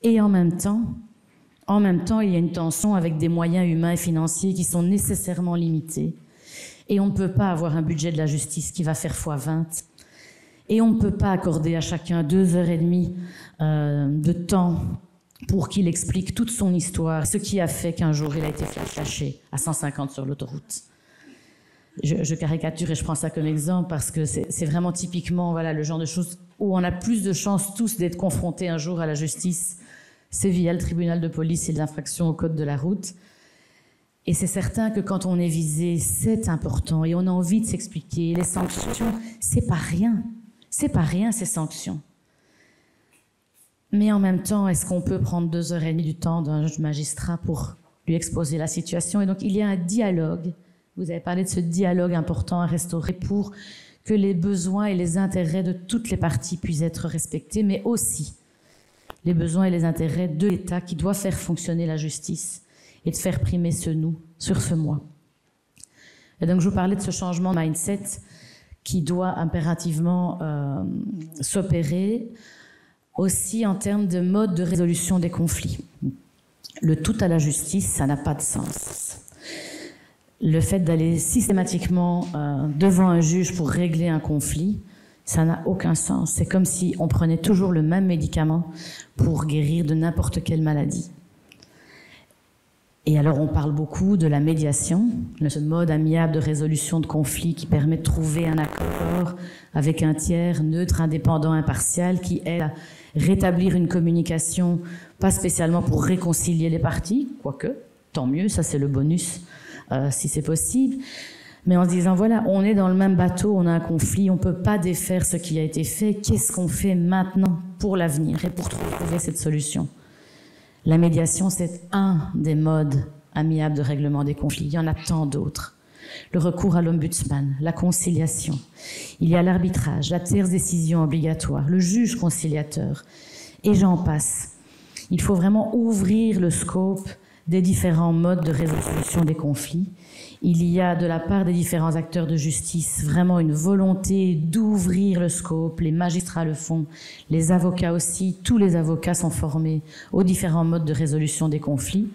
Et en même temps, il y a une tension avec des moyens humains et financiers qui sont nécessairement limités. Et on ne peut pas avoir un budget de la justice qui va faire x20. Et on ne peut pas accorder à chacun 2h30 de temps pour qu'il explique toute son histoire, ce qui a fait qu'un jour il a été flashé à 150 sur l'autoroute. Je caricature et je prends ça comme exemple parce que c'est vraiment typiquement le genre de choses où on a plus de chances tous d'être confrontés un jour à la justice. C'est via le tribunal de police et l'infraction au code de la route. Et c'est certain que quand on est visé, c'est important et on a envie de s'expliquer. Les sanctions, c'est pas rien. C'est pas rien, ces sanctions. Mais en même temps, est-ce qu'on peut prendre 2h30 du temps d'un magistrat pour lui exposer la situation ? Et donc, il y a un dialogue. Vous avez parlé de ce dialogue important à restaurer pour que les besoins et les intérêts de toutes les parties puissent être respectés, mais aussi les besoins et les intérêts de l'État qui doit faire fonctionner la justice et de faire primer ce nous sur ce moi. Et donc, je vous parlais de ce changement de mindset qui doit impérativement s'opérer aussi en termes de mode de résolution des conflits. Le tout à la justice, ça n'a pas de sens. Le fait d'aller systématiquement devant un juge pour régler un conflit, ça n'a aucun sens. C'est comme si on prenait toujours le même médicament pour guérir de n'importe quelle maladie. Et alors on parle beaucoup de la médiation, ce mode amiable de résolution de conflits qui permet de trouver un accord avec un tiers neutre, indépendant, impartial, qui aide à rétablir une communication, pas spécialement pour réconcilier les parties, quoique, tant mieux, ça c'est le bonus, si c'est possible, mais en se disant, voilà, on est dans le même bateau, on a un conflit, on ne peut pas défaire ce qui a été fait, qu'est-ce qu'on fait maintenant pour l'avenir et pour trouver cette solution ? La médiation, c'est un des modes amiables de règlement des conflits. Il y en a tant d'autres. Le recours à l'ombudsman, la conciliation. Il y a l'arbitrage, la tierce décision obligatoire, le juge conciliateur, et j'en passe. Il faut vraiment ouvrir le scope des différents modes de résolution des conflits. Il y a de la part des différents acteurs de justice vraiment une volonté d'ouvrir le scope. Les magistrats le font, les avocats aussi. Tous les avocats sont formés aux différents modes de résolution des conflits.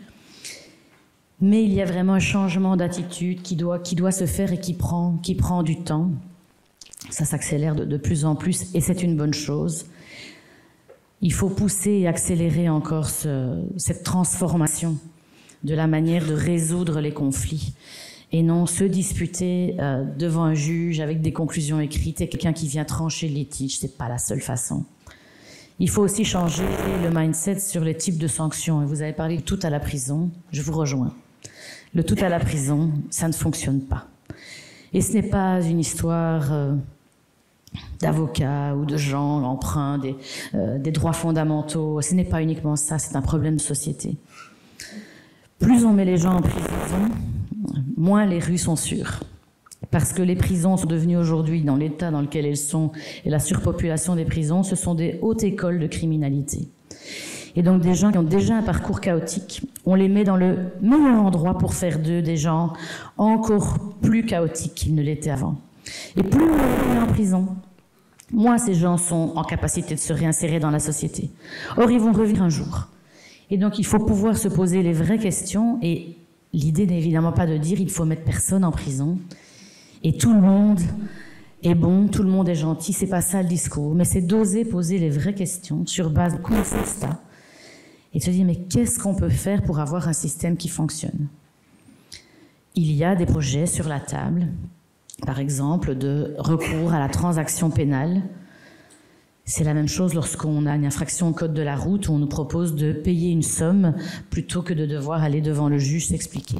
Mais il y a vraiment un changement d'attitude qui doit se faire et qui prend du temps. Ça s'accélère de plus en plus et c'est une bonne chose. Il faut pousser et accélérer encore cette transformation de la manière de résoudre les conflits et non se disputer devant un juge avec des conclusions écrites et quelqu'un qui vient trancher le litige. C'est pas la seule façon. Il faut aussi changer le mindset sur les types de sanctions. Et vous avez parlé de tout à la prison, je vous rejoins. Le tout à la prison, ça ne fonctionne pas. Et ce n'est pas une histoire d'avocats ou de gens empreints des droits fondamentaux. Ce n'est pas uniquement ça, c'est un problème de société. Plus on met les gens en prison, moins les rues sont sûres. Parce que les prisons sont devenues aujourd'hui, dans l'état dans lequel elles sont, et la surpopulation des prisons, ce sont des hautes écoles de criminalité. Et donc des gens qui ont déjà un parcours chaotique, on les met dans le meilleur endroit pour faire d'eux des gens encore plus chaotiques qu'ils ne l'étaient avant. Et plus on les met en prison, moins ces gens sont en capacité de se réinsérer dans la société. Or, ils vont revenir un jour. Et donc il faut pouvoir se poser les vraies questions, et l'idée n'est évidemment pas de dire il faut mettre personne en prison, et tout le monde est bon, tout le monde est gentil, c'est pas ça le discours, mais c'est d'oser poser les vraies questions sur base de constat et de se dire mais qu'est-ce qu'on peut faire pour avoir un système qui fonctionne? Il y a des projets sur la table, par exemple de recours à la transaction pénale. C'est la même chose lorsqu'on a une infraction au code de la route où on nous propose de payer une somme plutôt que de devoir aller devant le juge s'expliquer.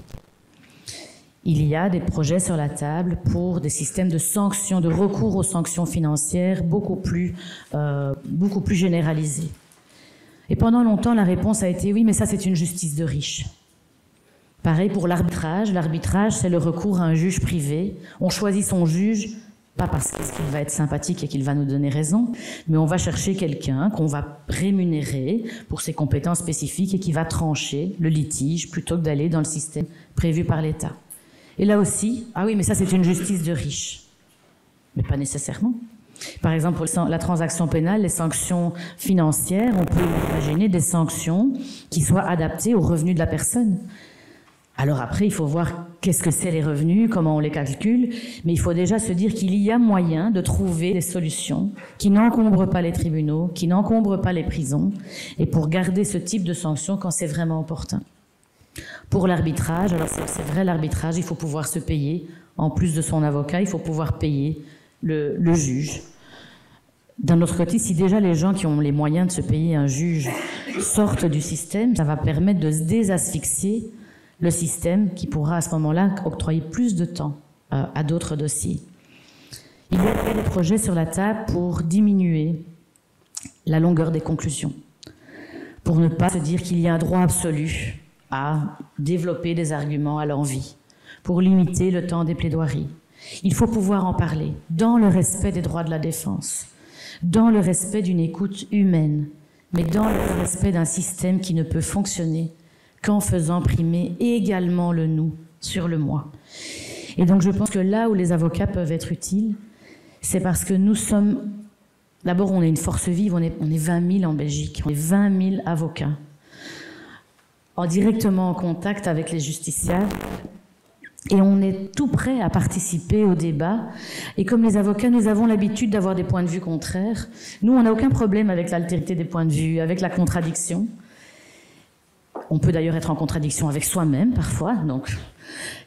Il y a des projets sur la table pour des systèmes de sanctions, de recours aux sanctions financières beaucoup plus généralisés. Et pendant longtemps, la réponse a été oui, mais ça c'est une justice de riches. Pareil pour l'arbitrage. L'arbitrage, c'est le recours à un juge privé. On choisit son juge, pas parce qu'il va être sympathique et qu'il va nous donner raison, mais on va chercher quelqu'un qu'on va rémunérer pour ses compétences spécifiques et qui va trancher le litige plutôt que d'aller dans le système prévu par l'État. Et là aussi, ah oui, mais ça c'est une justice de riches. Mais pas nécessairement. Par exemple, pour la transaction pénale, les sanctions financières, on peut imaginer des sanctions qui soient adaptées aux revenus de la personne. Alors après, il faut voir qu'est-ce que c'est les revenus, comment on les calcule, mais il faut déjà se dire qu'il y a moyen de trouver des solutions qui n'encombrent pas les tribunaux, qui n'encombrent pas les prisons, et pour garder ce type de sanctions quand c'est vraiment opportun. Pour l'arbitrage, alors c'est vrai, l'arbitrage, il faut pouvoir se payer, en plus de son avocat, il faut pouvoir payer le juge. D'un autre côté, si déjà les gens qui ont les moyens de se payer un juge sortent du système, ça va permettre de se désasphyxier le système qui pourra à ce moment-là octroyer plus de temps à d'autres dossiers. Il y a des projets sur la table pour diminuer la longueur des conclusions, pour ne pas se dire qu'il y a un droit absolu à développer des arguments à l'envi, pour limiter le temps des plaidoiries. Il faut pouvoir en parler dans le respect des droits de la défense, dans le respect d'une écoute humaine, mais dans le respect d'un système qui ne peut fonctionner qu'en faisant primer également le nous sur le moi. Et donc je pense que là où les avocats peuvent être utiles, c'est parce que nous sommes... D'abord, on est une force vive, on est 20 000 en Belgique, on est 20 000 avocats, directement en contact avec les justiciables, et on est tout prêt à participer au débat. Et comme les avocats, nous avons l'habitude d'avoir des points de vue contraires. Nous, on n'a aucun problème avec l'altérité des points de vue, avec la contradiction. On peut d'ailleurs être en contradiction avec soi-même parfois, donc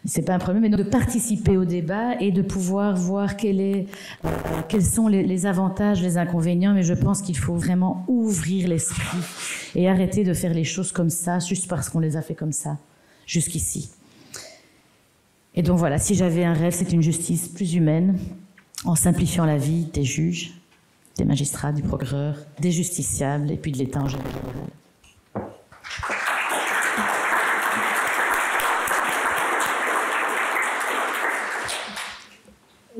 c'est pas un problème, mais donc de participer au débat et de pouvoir voir quels sont les avantages, les inconvénients, mais je pense qu'il faut vraiment ouvrir l'esprit et arrêter de faire les choses comme ça, juste parce qu'on les a fait comme ça, jusqu'ici. Et donc voilà, si j'avais un rêve, c'est une justice plus humaine, en simplifiant la vie des juges, des magistrats, du procureur, des justiciables et puis de l'État en général.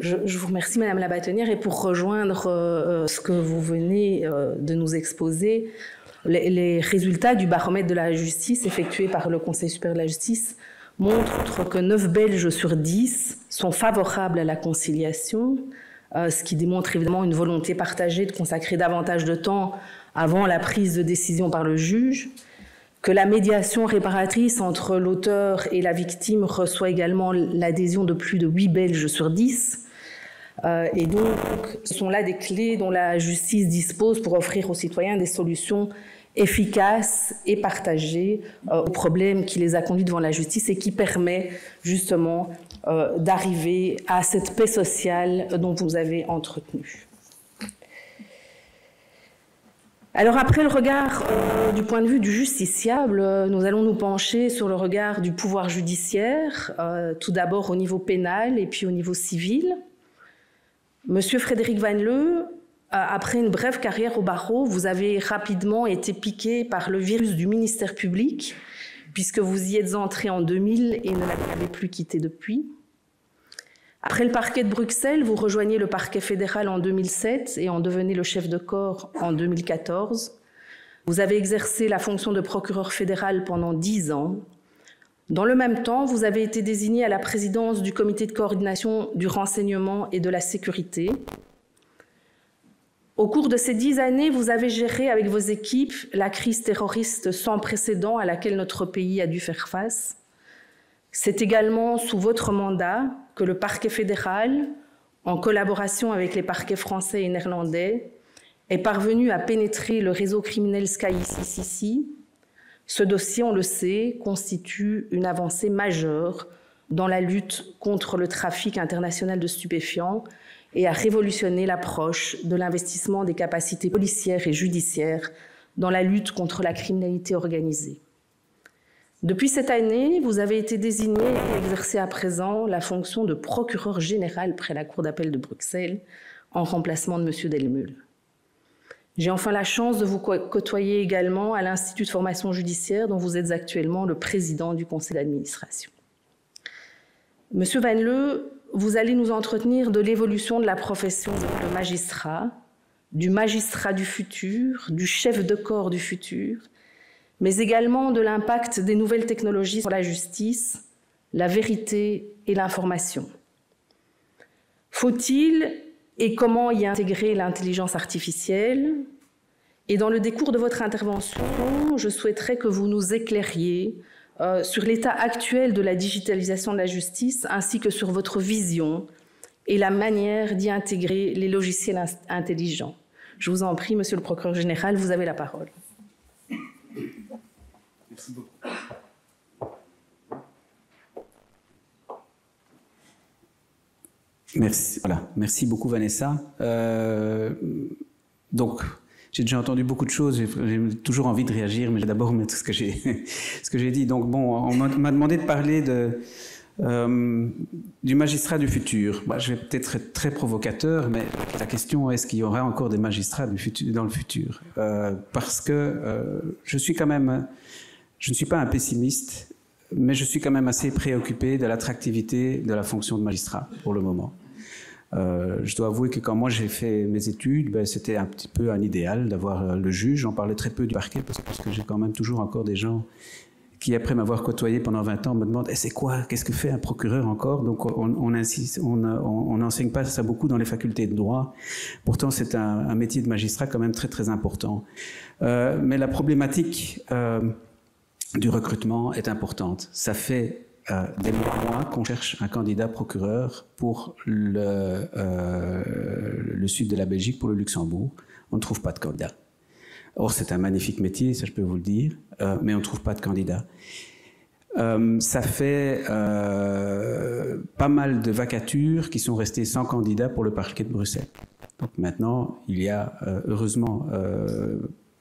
Je vous remercie, Madame la bâtonnière, et pour rejoindre ce que vous venez de nous exposer, les résultats du baromètre de la justice effectué par le Conseil supérieur de la justice montrent que 9 Belges sur 10 sont favorables à la conciliation, ce qui démontre évidemment une volonté partagée de consacrer davantage de temps avant la prise de décision par le juge, que la médiation réparatrice entre l'auteur et la victime reçoit également l'adhésion de plus de 8 Belges sur 10, et donc ce sont là des clés dont la justice dispose pour offrir aux citoyens des solutions efficaces et partagées aux problèmes qui les a conduits devant la justice et qui permet justement d'arriver à cette paix sociale dont vous avez entretenu. Alors après le regard du point de vue du justiciable, nous allons nous pencher sur le regard du pouvoir judiciaire, tout d'abord au niveau pénal et puis au niveau civil. Monsieur Frédéric Vanleu, après une brève carrière au barreau, vous avez rapidement été piqué par le virus du ministère public, puisque vous y êtes entré en 2000 et ne l'avez plus quitté depuis. Après le parquet de Bruxelles, vous rejoignez le parquet fédéral en 2007 et en devenez le chef de corps en 2014. Vous avez exercé la fonction de procureur fédéral pendant 10 ans. Dans le même temps, vous avez été désigné à la présidence du comité de coordination du renseignement et de la sécurité. Au cours de ces 10 années, vous avez géré avec vos équipes la crise terroriste sans précédent à laquelle notre pays a dû faire face. C'est également sous votre mandat que le parquet fédéral, en collaboration avec les parquets français et néerlandais, est parvenu à pénétrer le réseau criminel SkyCCC. Ce dossier, on le sait, constitue une avancée majeure dans la lutte contre le trafic international de stupéfiants et a révolutionné l'approche de l'investissement des capacités policières et judiciaires dans la lutte contre la criminalité organisée. Depuis cette année, vous avez été désigné et exercez à présent la fonction de procureur général près la Cour d'appel de Bruxelles, en remplacement de M. Delmul. J'ai enfin la chance de vous côtoyer également à l'Institut de formation judiciaire dont vous êtes actuellement le président du conseil d'administration. Monsieur Vanleu, vous allez nous entretenir de l'évolution de la profession de magistrat du futur, du chef de corps du futur, mais également de l'impact des nouvelles technologies sur la justice, la vérité et l'information. Faut-il et comment y intégrer l'intelligence artificielle? Et dans le décours de votre intervention, je souhaiterais que vous nous éclairiez sur l'état actuel de la digitalisation de la justice, ainsi que sur votre vision et la manière d'y intégrer les logiciels intelligents. Je vous en prie, Monsieur le procureur général, vous avez la parole. Merci beaucoup. Merci beaucoup Vanessa. Donc, j'ai déjà entendu beaucoup de choses, j'ai toujours envie de réagir, mais j'ai d'abord mettre ce que j'ai dit. Donc bon, on m'a demandé de parler du magistrat du futur. Je vais peut-être être très provocateur, mais la question est, est-ce qu'il y aura encore des magistrats dans le futur? Parce que je ne suis pas un pessimiste, mais je suis quand même assez préoccupé de l'attractivité de la fonction de magistrat pour le moment. Je dois avouer que quand moi j'ai fait mes études, c'était un petit peu un idéal d'avoir le juge. J'en parlais très peu du parquet parce que j'ai quand même toujours encore des gens qui, après m'avoir côtoyé pendant 20 ans, me demandent c'est quoi, qu'est-ce que fait un procureur encore? Donc on insiste, on n'enseigne pas ça beaucoup dans les facultés de droit. Pourtant c'est un métier de magistrat quand même très très important. Mais la problématique du recrutement est importante. Ça fait des mois qu'on cherche un candidat procureur pour le sud de la Belgique, pour le Luxembourg. On ne trouve pas de candidat. Or, c'est un magnifique métier, ça je peux vous le dire, mais on ne trouve pas de candidat. Ça fait pas mal de vacatures qui sont restées sans candidat pour le parquet de Bruxelles. Donc maintenant, il y a heureusement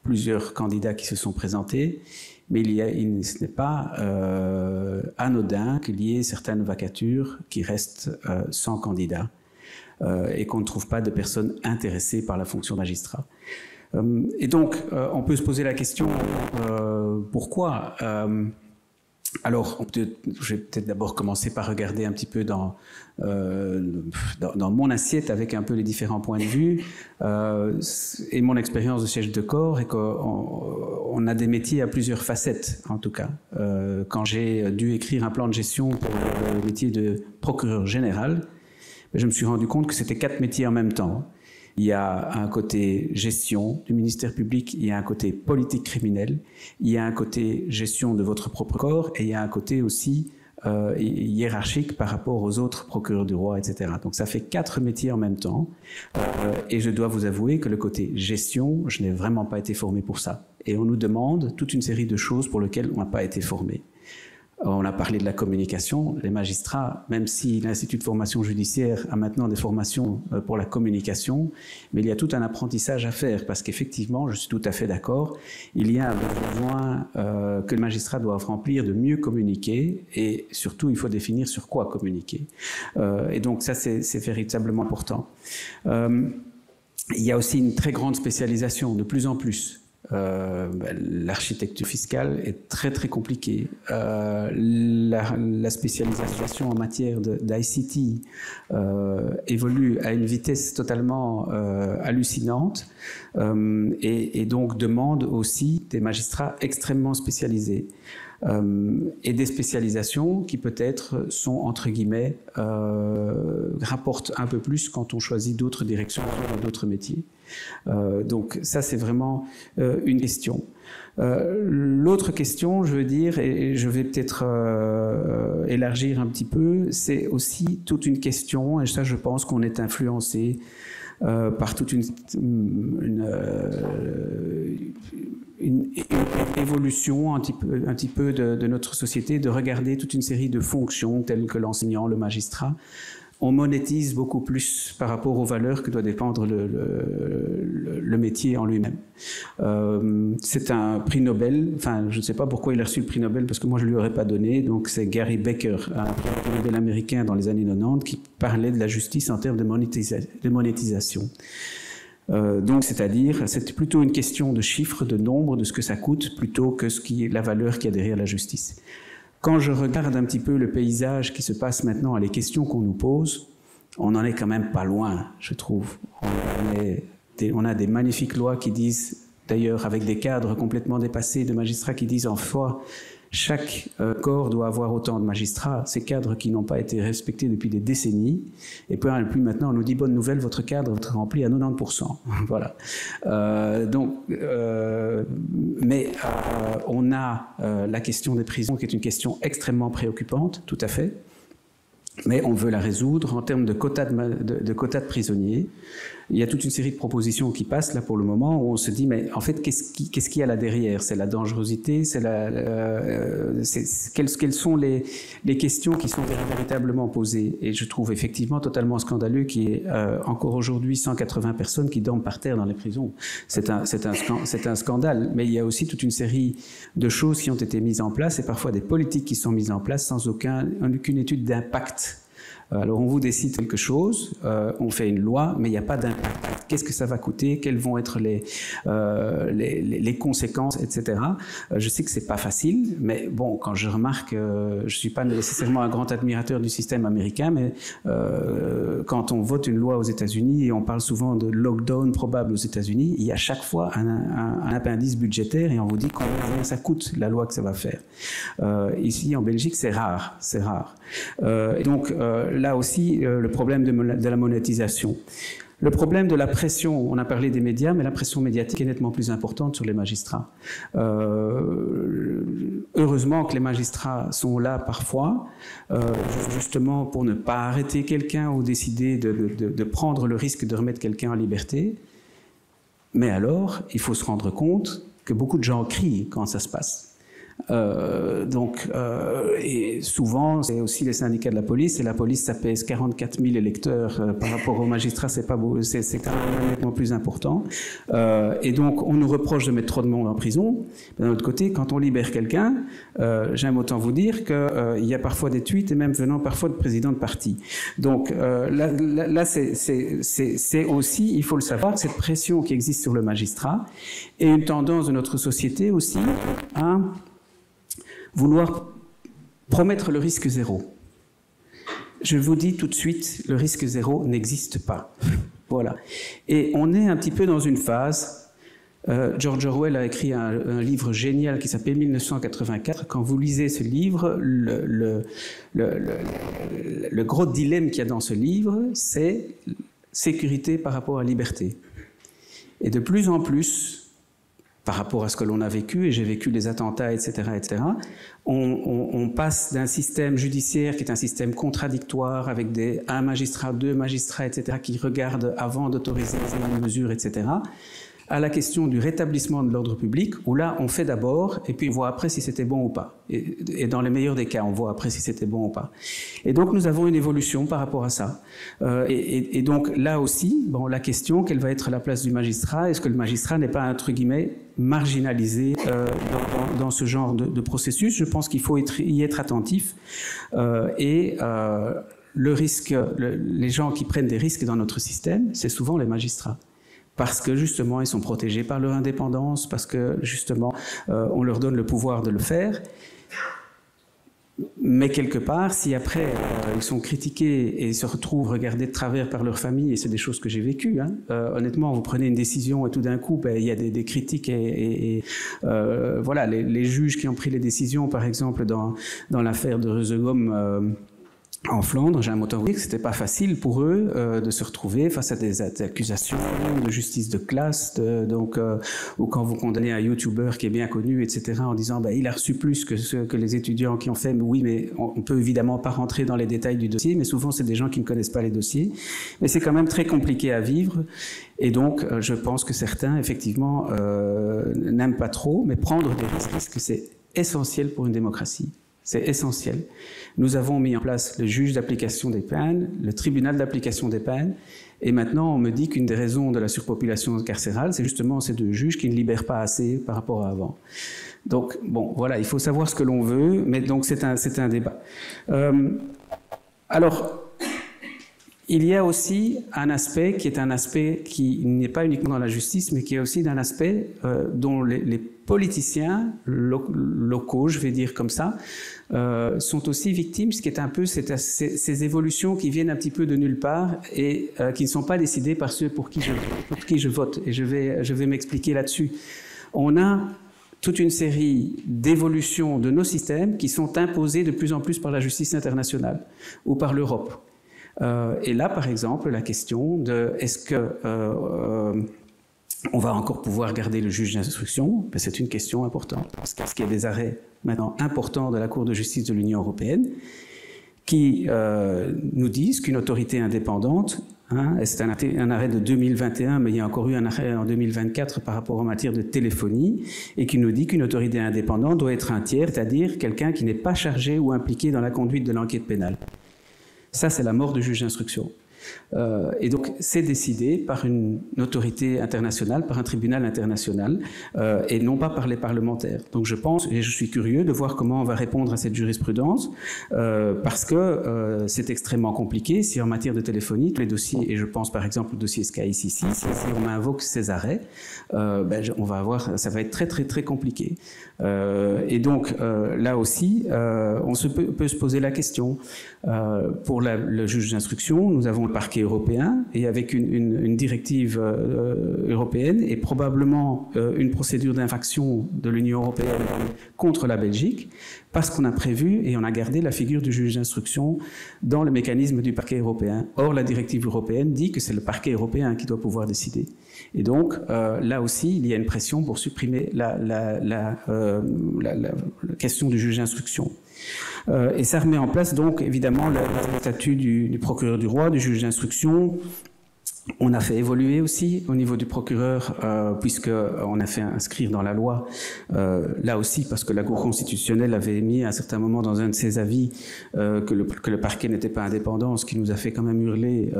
plusieurs candidats qui se sont présentés, mais ce n'est pas anodin qu'il y ait certaines vacatures qui restent sans candidat et qu'on ne trouve pas de personnes intéressées par la fonction de magistrat. Et donc, on peut se poser la question, pourquoi alors, je vais peut-être d'abord commencer par regarder un petit peu dans mon assiette avec un peu les différents points de vue et mon expérience de chef de corps, et qu'on a des métiers à plusieurs facettes, en tout cas. Quand j'ai dû écrire un plan de gestion pour le métier de procureur général, je me suis rendu compte que c'était 4 métiers en même temps. Il y a un côté gestion du ministère public, il y a un côté politique criminelle, il y a un côté gestion de votre propre corps, et il y a un côté aussi hiérarchique par rapport aux autres procureurs du roi, etc. Donc ça fait 4 métiers en même temps, et je dois vous avouer que le côté gestion, je n'ai vraiment pas été formé pour ça. Et on nous demande toute une série de choses pour lesquelles on n'a pas été formé. On a parlé de la communication. Les magistrats, même si l'Institut de formation judiciaire a maintenant des formations pour la communication, mais il y a tout un apprentissage à faire parce qu'effectivement, je suis tout à fait d'accord, il y a un besoin que les magistrats doivent remplir de mieux communiquer et surtout, il faut définir sur quoi communiquer. Et donc ça, c'est véritablement important. Il y a aussi une très grande spécialisation, de plus en plus. L'architecture fiscale est très très compliquée. La spécialisation en matière d'ICT évolue à une vitesse totalement hallucinante et donc demande aussi des magistrats extrêmement spécialisés. Et des spécialisations qui peut-être sont entre guillemets rapportent un peu plus quand on choisit d'autres directions, d'autres métiers. Donc ça c'est vraiment une question. L'autre question, je veux dire, et je vais peut-être élargir un petit peu, c'est aussi toute une question, et ça je pense qu'on est influencé par toute une évolution un petit peu de notre société, de regarder toute une série de fonctions telles que l'enseignant, le magistrat. On monétise beaucoup plus par rapport aux valeurs que doit dépendre le métier en lui-même. C'est un prix Nobel, enfin je ne sais pas pourquoi il a reçu le prix Nobel parce que moi je ne lui aurais pas donné, donc c'est Gary Becker, un prix Nobel américain dans les années 90 qui parlait de la justice en termes de monétisation. Donc, c'est-à-dire, c'est plutôt une question de chiffres, de nombre, de ce que ça coûte, plutôt que la valeur qu'il y a derrière la justice. Quand je regarde un petit peu le paysage qui se passe maintenant à les questions qu'on nous pose, on n'en est quand même pas loin, je trouve. On a des magnifiques lois qui disent, d'ailleurs avec des cadres complètement dépassés, de magistrats qui disent en foi, chaque corps doit avoir autant de magistrats, ces cadres qui n'ont pas été respectés depuis des décennies, et puis maintenant on nous dit bonne nouvelle, votre cadre va être rempli à 90%. Voilà. Mais on a la question des prisons qui est une question extrêmement préoccupante, tout à fait, mais on veut la résoudre en termes de quotas de prisonniers. Il y a toute une série de propositions qui passent là pour le moment où on se dit mais en fait qu'est-ce qu'il y a là derrière? C'est la dangerosité, quelles sont les questions qui sont véritablement posées? Et je trouve effectivement totalement scandaleux qu'il y ait encore aujourd'hui 180 personnes qui dorment par terre dans les prisons. C'est un scandale, mais il y a aussi toute une série de choses qui ont été mises en place et parfois des politiques qui sont mises en place sans aucune étude d'impact. Alors on vous décide quelque chose, on fait une loi, mais il n'y a pas d'impact. Qu'est-ce que ça va coûter? Quelles vont être les conséquences, etc. Je sais que c'est pas facile, mais bon, quand je remarque, je suis pas nécessairement un grand admirateur du système américain, mais quand on vote une loi aux États-Unis et on parle souvent de lockdown probable aux États-Unis, il y a chaque fois un appendice budgétaire et on vous dit combien ça coûte la loi que ça va faire. Ici en Belgique, c'est rare, c'est rare. Et donc là aussi, le problème de la monétisation. Le problème de la pression, on a parlé des médias, mais la pression médiatique est nettement plus importante sur les magistrats. Heureusement que les magistrats sont là parfois, justement pour ne pas arrêter quelqu'un ou décider de prendre le risque de remettre quelqu'un en liberté. Mais alors, il faut se rendre compte que beaucoup de gens crient quand ça se passe. Et souvent, c'est aussi les syndicats de la police, et la police, ça pèse 44 000 électeurs par rapport aux magistrats, c'est pas beau, c'est quand même nettement plus important. Et donc, on nous reproche de mettre trop de monde en prison. D'un autre côté, quand on libère quelqu'un, j'aime autant vous dire qu'il y a parfois des tweets, et même venant parfois de présidents de parti. Donc là c'est aussi, il faut le savoir, cette pression qui existe sur le magistrat, et une tendance de notre société aussi à vouloir promettre le risque zéro. Je vous dis tout de suite, le risque zéro n'existe pas. Voilà. Et on est un petit peu dans une phase. George Orwell a écrit un livre génial qui s'appelle 1984. Quand vous lisez ce livre, le gros dilemme qu'il y a dans ce livre, c'est sécurité par rapport à liberté. Et de plus en plus, par rapport à ce que l'on a vécu, et j'ai vécu les attentats, etc., on passe d'un système judiciaire qui est un système contradictoire, avec un magistrat, deux magistrats, etc., qui regardent avant d'autoriser une mesure, etc., à la question du rétablissement de l'ordre public, où là, on fait d'abord, et puis on voit après si c'était bon ou pas. Et dans les meilleurs des cas, on voit après si c'était bon ou pas. Et donc, nous avons une évolution par rapport à ça. Et donc, là aussi, bon, la question, quelle va être la place du magistrat? Est-ce que le magistrat n'est pas, entre guillemets, marginalisé dans ce genre de processus? Je pense qu'il faut y être attentif. Le risque, les gens qui prennent des risques dans notre système, c'est souvent les magistrats. Parce que justement, ils sont protégés par leur indépendance, parce que justement, on leur donne le pouvoir de le faire. Mais quelque part, si après, ils sont critiqués et se retrouvent regardés de travers par leur famille, et c'est des choses que j'ai vécues, hein, honnêtement, vous prenez une décision et tout d'un coup, il y a des critiques voilà, les juges qui ont pris les décisions, par exemple, dans l'affaire de Reusegom, en Flandre, j'ai un mot à vous dire que c'était pas facile pour eux de se retrouver face à des accusations de justice de classe, ou quand vous condamnez un YouTuber qui est bien connu, etc., en disant il a reçu plus que les étudiants qui ont fait. Mais oui, mais on peut évidemment pas rentrer dans les détails du dossier, mais souvent c'est des gens qui ne connaissent pas les dossiers. Mais c'est quand même très compliqué à vivre. Et donc, je pense que certains, effectivement, n'aiment pas trop, mais prendre des risques, c'est essentiel pour une démocratie. C'est essentiel. Nous avons mis en place le juge d'application des peines, le tribunal d'application des peines, et maintenant on me dit qu'une des raisons de la surpopulation carcérale, c'est justement ces deux juges qui ne libèrent pas assez par rapport à avant. Donc, bon, voilà, il faut savoir ce que l'on veut, mais donc c'est un débat. Alors, il y a aussi un aspect qui n'est pas uniquement dans la justice, mais qui est aussi un aspect dont les politiciens locaux, je vais dire comme ça, sont aussi victimes, ce qui est un peu ces évolutions qui viennent un petit peu de nulle part et qui ne sont pas décidées par ceux pour qui je vote. Et je vais m'expliquer là-dessus. On a toute une série d'évolutions de nos systèmes qui sont imposées de plus en plus par la justice internationale ou par l'Europe. Et là, par exemple, la question de est-ce que on va encore pouvoir garder le juge d'instruction? C'est une question importante, parce qu'il y a des arrêts maintenant importants de la Cour de justice de l'Union européenne qui nous disent qu'une autorité indépendante, c'est un arrêt de 2021, mais il y a encore eu un arrêt en 2024 par rapport en matière de téléphonie, et qui nous dit qu'une autorité indépendante doit être un tiers, c'est-à-dire quelqu'un qui n'est pas chargé ou impliqué dans la conduite de l'enquête pénale. Ça, c'est la mort du juge d'instruction. Et donc, c'est décidé par une autorité internationale, par un tribunal international, et non pas par les parlementaires. Donc, je pense, et je suis curieux de voir comment on va répondre à cette jurisprudence, parce que c'est extrêmement compliqué. Si en matière de téléphonie, tous les dossiers, et je pense par exemple au dossier SkyCC, si on invoque ces arrêts, on va avoir, ça va être très très très compliqué. Et donc, là aussi, on peut se poser la question. Pour le juge d'instruction, nous avons le parquet européen, et avec une directive européenne et probablement une procédure d'infraction de l'Union européenne contre la Belgique, parce qu'on a prévu et on a gardé la figure du juge d'instruction dans le mécanisme du parquet européen. Or, la directive européenne dit que c'est le parquet européen qui doit pouvoir décider. Et donc, là aussi, il y a une pression pour supprimer la question du juge d'instruction. Et ça remet en place donc évidemment le statut du procureur du roi, du juge d'instruction. On a fait évoluer aussi au niveau du procureur, puisqu'on a fait inscrire dans la loi, là aussi parce que la Cour constitutionnelle avait émis à un certain moment dans un de ses avis que le parquet n'était pas indépendant, ce qui nous a fait quand même hurler.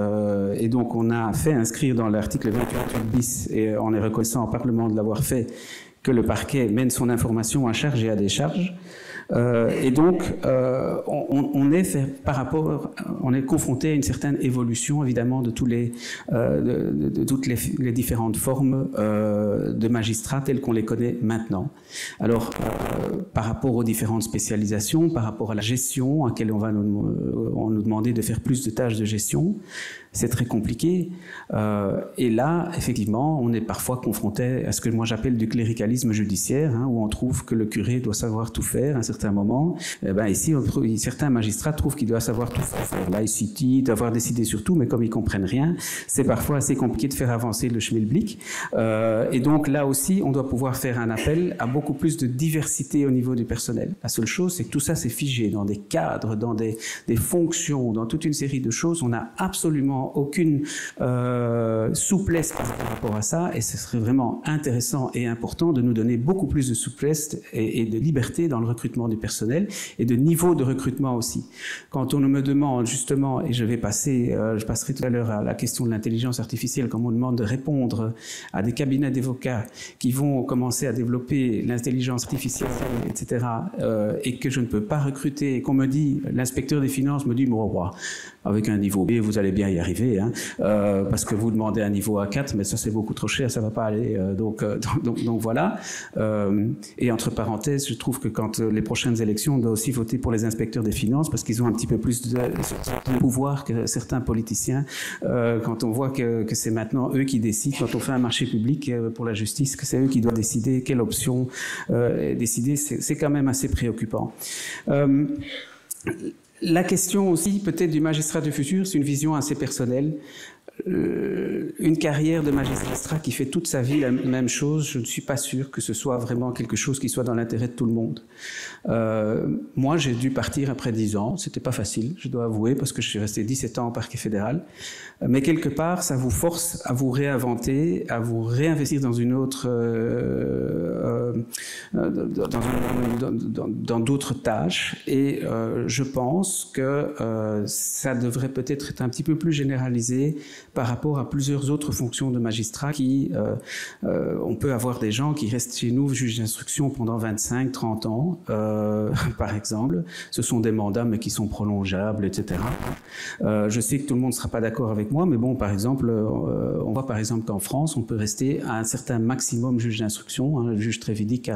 Et donc on a fait inscrire dans l'article 28 bis, et on est reconnaissant au Parlement de l'avoir fait, que le parquet mène son information à charge et à décharge. Et donc, on est confronté à une certaine évolution, évidemment, de toutes les différentes formes de magistrats tels qu'on les connaît maintenant. Alors, par rapport aux différentes spécialisations, par rapport à la gestion, à laquelle on nous demandait de faire plus de tâches de gestion, c'est très compliqué. Et là, effectivement, on est parfois confronté à ce que moi j'appelle du cléricalisme judiciaire, où on trouve que le curé doit savoir tout faire, un certain certains moments. Eh ben, ici, certains magistrats trouvent qu'ils doivent savoir tout faire. Laïcité, d'avoir décidé sur tout, mais comme ils comprennent rien, c'est parfois assez compliqué de faire avancer le schmilblick. Et donc là aussi, on doit pouvoir faire un appel à beaucoup plus de diversité au niveau du personnel. La seule chose, c'est que tout ça, c'est figé dans des cadres, dans des fonctions, dans toute une série de choses. On n'a absolument aucune souplesse par rapport à ça, et ce serait vraiment intéressant et important de nous donner beaucoup plus de souplesse et de liberté dans le recrutement du personnel et de niveau de recrutement aussi. Quand on me demande justement, et je passerai tout à l'heure à la question de l'intelligence artificielle, quand on me demande de répondre à des cabinets d'avocats qui vont commencer à développer l'intelligence artificielle, etc., et que je ne peux pas recruter, et qu'on me dit, l'inspecteur des finances me dit, bon, avec un niveau B, vous allez bien y arriver, hein, parce que vous demandez un niveau A4, mais ça c'est beaucoup trop cher, ça va pas aller. Donc voilà. Et entre parenthèses, je trouve que quand les prochaines élections, on doit aussi voter pour les inspecteurs des finances, parce qu'ils ont un petit peu plus de pouvoir que certains politiciens. Quand on voit que c'est maintenant eux qui décident, quand on fait un marché public pour la justice, que c'est eux qui doivent décider quelle option décider, c'est quand même assez préoccupant. La question aussi, peut-être, du magistrat du futur, c'est une vision assez personnelle. Une carrière de magistrat qui fait toute sa vie la même chose, je ne suis pas sûr que ce soit vraiment quelque chose qui soit dans l'intérêt de tout le monde. Moi, j'ai dû partir après 10 ans. C'était pas facile, je dois avouer, parce que je suis resté 17 ans au parquet fédéral. Mais quelque part, ça vous force à vous réinventer, à vous réinvestir dans une autre, dans d'autres tâches. Et je pense que ça devrait peut-être être un petit peu plus généralisé par rapport à plusieurs autres fonctions de magistrats qui, on peut avoir des gens qui restent chez nous, juges d'instruction, pendant 25, 30 ans, par exemple. Ce sont des mandats, mais qui sont prolongeables, etc. Je sais que tout le monde ne sera pas d'accord avec moi, mais bon, par exemple, on voit par exemple qu'en France, on peut rester à un certain maximum juge d'instruction, hein, le juge très vidique,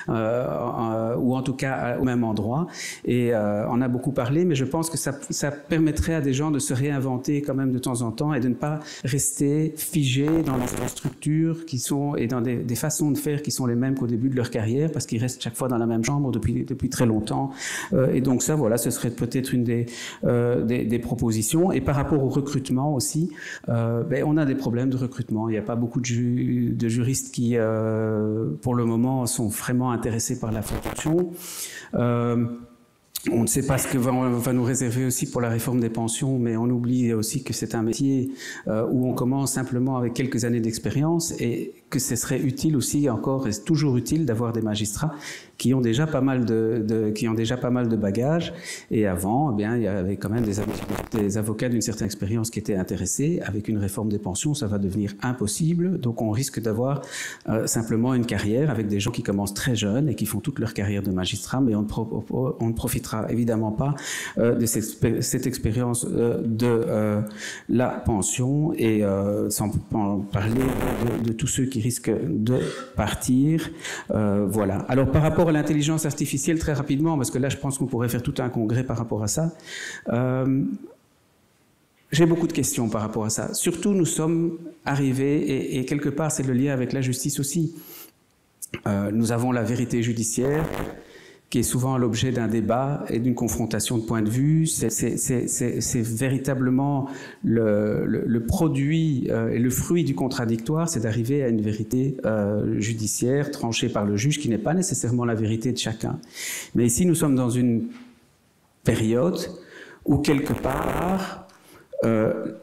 ou en tout cas au même endroit. Et on a beaucoup parlé, mais je pense que ça permettrait à des gens de se réinventer quand même de temps en temps et de ne pas rester figés dans des structures qui sont, et dans des façons de faire qui sont les mêmes qu'au début de leur carrière, parce qu'ils restent chaque fois dans la même chambre depuis très longtemps. Et donc ça, voilà, ce serait peut-être une des propositions. Et par rapport au recrutement aussi, on a des problèmes de recrutement. Il n'y a pas beaucoup de juristes qui, pour le moment, sont vraiment intéressés par la fonction. On ne sait pas ce que va nous réserver aussi pour la réforme des pensions, mais on oublie aussi que c'est un métier où on commence simplement avec quelques années d'expérience et que ce serait utile aussi, encore, et toujours utile, d'avoir des magistrats qui ont déjà pas mal de bagages. Et avant, eh bien, il y avait quand même des avocats d'une certaine expérience qui étaient intéressés. Avec une réforme des pensions, ça va devenir impossible. Donc on risque d'avoir simplement une carrière avec des gens qui commencent très jeunes et qui font toute leur carrière de magistrat, mais on ne profitera évidemment pas de cette expérience de la pension, et sans parler de tous ceux qui risquent de partir. Voilà. Alors par rapport à l'intelligence artificielle, très rapidement, parce que là je pense qu'on pourrait faire tout un congrès par rapport à ça. J'ai beaucoup de questions par rapport à ça. Surtout, nous sommes arrivés, et quelque part c'est le lien avec la justice aussi. Nous avons la vérité judiciaire, qui est souvent l'objet d'un débat et d'une confrontation de points de vue. C'est véritablement le produit et le fruit du contradictoire, c'est d'arriver à une vérité judiciaire tranchée par le juge, qui n'est pas nécessairement la vérité de chacun. Mais ici, nous sommes dans une période où, quelque part,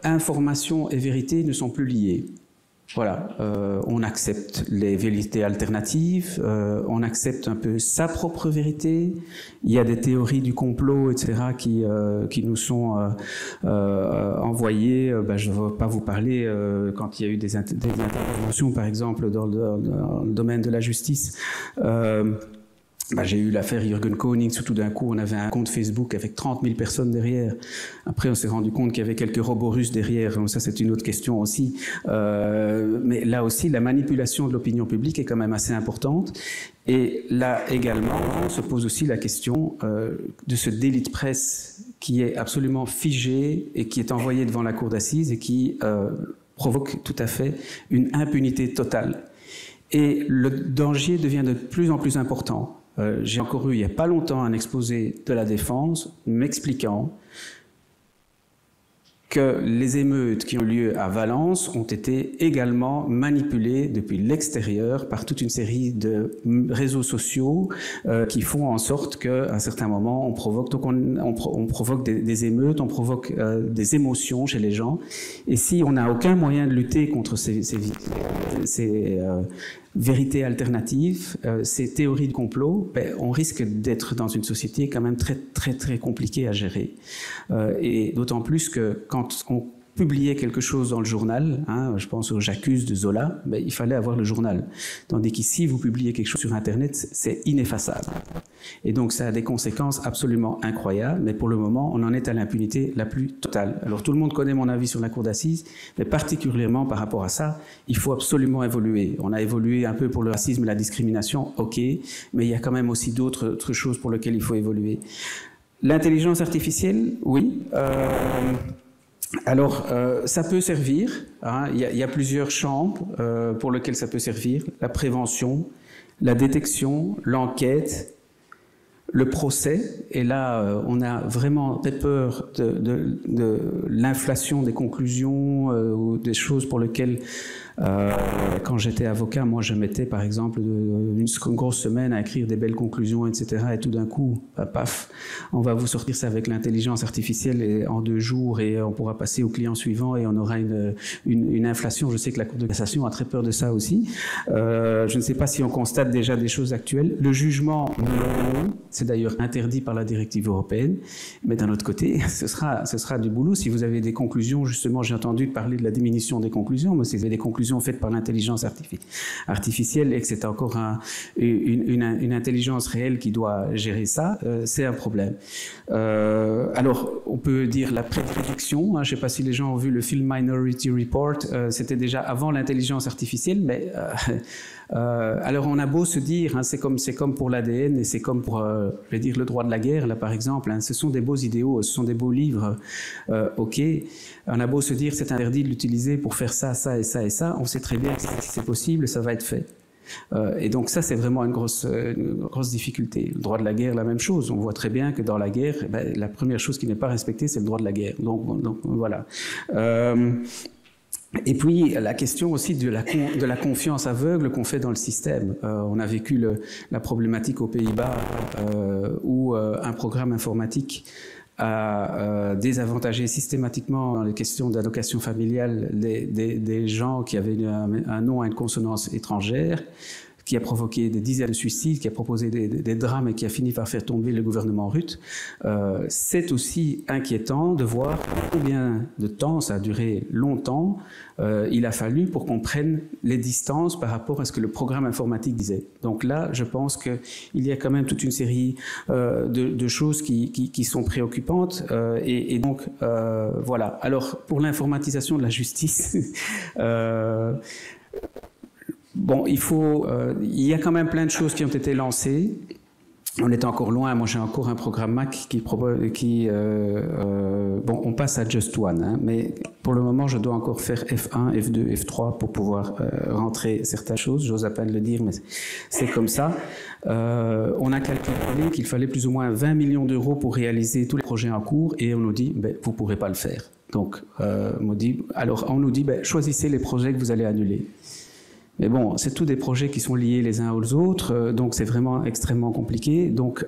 information et vérité ne sont plus liées. Voilà, on accepte les vérités alternatives, on accepte un peu sa propre vérité. Il y a des théories du complot, etc., qui nous sont envoyées. Je ne vais pas vous parler quand il y a eu des interventions, par exemple, dans le domaine de la justice. J'ai eu l'affaire Jürgen Koning, où tout d'un coup on avait un compte Facebook avec 30 000 personnes derrière. Après on s'est rendu compte qu'il y avait quelques robots russes derrière, donc ça c'est une autre question aussi. Mais là aussi la manipulation de l'opinion publique est quand même assez importante. Et là également on se pose aussi la question de ce délit de presse qui est absolument figé et qui est envoyé devant la cour d'assises et qui provoque tout à fait une impunité totale. Et le danger devient de plus en plus important. J'ai encore eu il n'y a pas longtemps un exposé de la défense m'expliquant que les émeutes qui ont lieu à Valence ont été également manipulées depuis l'extérieur par toute une série de réseaux sociaux qui font en sorte qu'à un certain moment on provoque, donc on provoque des émeutes, on provoque des émotions chez les gens. Et si on n'a aucun moyen de lutter contre ces vérités alternatives, ces théories de complot, ben, on risque d'être dans une société quand même très compliquée à gérer. Et d'autant plus que quand on publiait quelque chose dans le journal, hein, je pense au J'accuse de Zola, ben, il fallait avoir le journal. Tandis qu'ici, vous publiez quelque chose sur Internet, c'est ineffaçable. Et donc ça a des conséquences absolument incroyables, mais pour le moment, on en est à l'impunité la plus totale. Alors tout le monde connaît mon avis sur la cour d'assises, mais particulièrement par rapport à ça, il faut absolument évoluer. On a évolué un peu pour le racisme et la discrimination, ok, mais il y a quand même aussi d'autres choses pour lesquelles il faut évoluer. L'intelligence artificielle, oui. Alors, ça peut servir, hein, il y a plusieurs champs pour lesquels ça peut servir, la prévention, la détection, l'enquête, le procès, et là, on a vraiment très peur de l'inflation des conclusions ou des choses pour lesquelles, quand j'étais avocat, moi je mettais par exemple une grosse semaine à écrire des belles conclusions, etc. Et tout d'un coup, paf, on va vous sortir ça avec l'intelligence artificielle et en 2 jours et on pourra passer au client suivant et on aura une inflation. Je sais que la Cour de cassation a très peur de ça aussi. Je ne sais pas si on constate déjà des choses actuelles. Le jugement, c'est d'ailleurs interdit par la directive européenne, mais d'un autre côté, ce sera du boulot. Si vous avez des conclusions, justement, j'ai entendu parler de la diminution des conclusions, mais si vous avez des conclusions faites par l'intelligence artificielle et que c'est encore une intelligence réelle qui doit gérer ça, c'est un problème. Alors, on peut dire la prédiction, hein, je ne sais pas si les gens ont vu le film Minority Report, c'était déjà avant l'intelligence artificielle, mais alors on a beau se dire, hein, c'est comme pour l'ADN et c'est comme pour, je vais dire, le droit de la guerre, là par exemple, hein, ce sont des beaux idéaux, ce sont des beaux livres, ok, on a beau se dire c'est interdit de l'utiliser pour faire ça, ça et ça et ça, on sait très bien que si c'est possible, ça va être fait. Et donc ça, c'est vraiment une grosse difficulté. Le droit de la guerre, la même chose. On voit très bien que dans la guerre, ben, la première chose qui n'est pas respectée, c'est le droit de la guerre. Donc voilà. Et puis la question aussi de la confiance aveugle qu'on fait dans le système. On a vécu la problématique aux Pays-Bas où un programme informatique a désavantagé systématiquement dans les questions d'allocation familiale des gens qui avaient un nom à une consonance étrangère, qui a provoqué des dizaines de suicides, qui a proposé des drames et qui a fini par faire tomber le gouvernement Rutte. C'est aussi inquiétant de voir combien de temps, ça a duré longtemps, il a fallu pour qu'on prenne les distances par rapport à ce que le programme informatique disait. Donc là, je pense qu'il y a quand même toute une série de choses qui sont préoccupantes. Et donc, voilà. Alors, pour l'informatisation de la justice... Bon, il y a quand même plein de choses qui ont été lancées. On est encore loin. Moi, j'ai encore un programme Mac bon, on passe à Just One, hein, mais pour le moment, je dois encore faire F1, F2, F3 pour pouvoir rentrer certaines choses. J'ose à peine le dire, mais c'est comme ça. On a calculé qu'il fallait plus ou moins 20 millions d'euros pour réaliser tous les projets en cours, et on nous dit, ben, vous pourrez pas le faire. Donc, on nous dit, ben, choisissez les projets que vous allez annuler. Mais bon, c'est tous des projets qui sont liés les uns aux autres, donc c'est vraiment extrêmement compliqué. Donc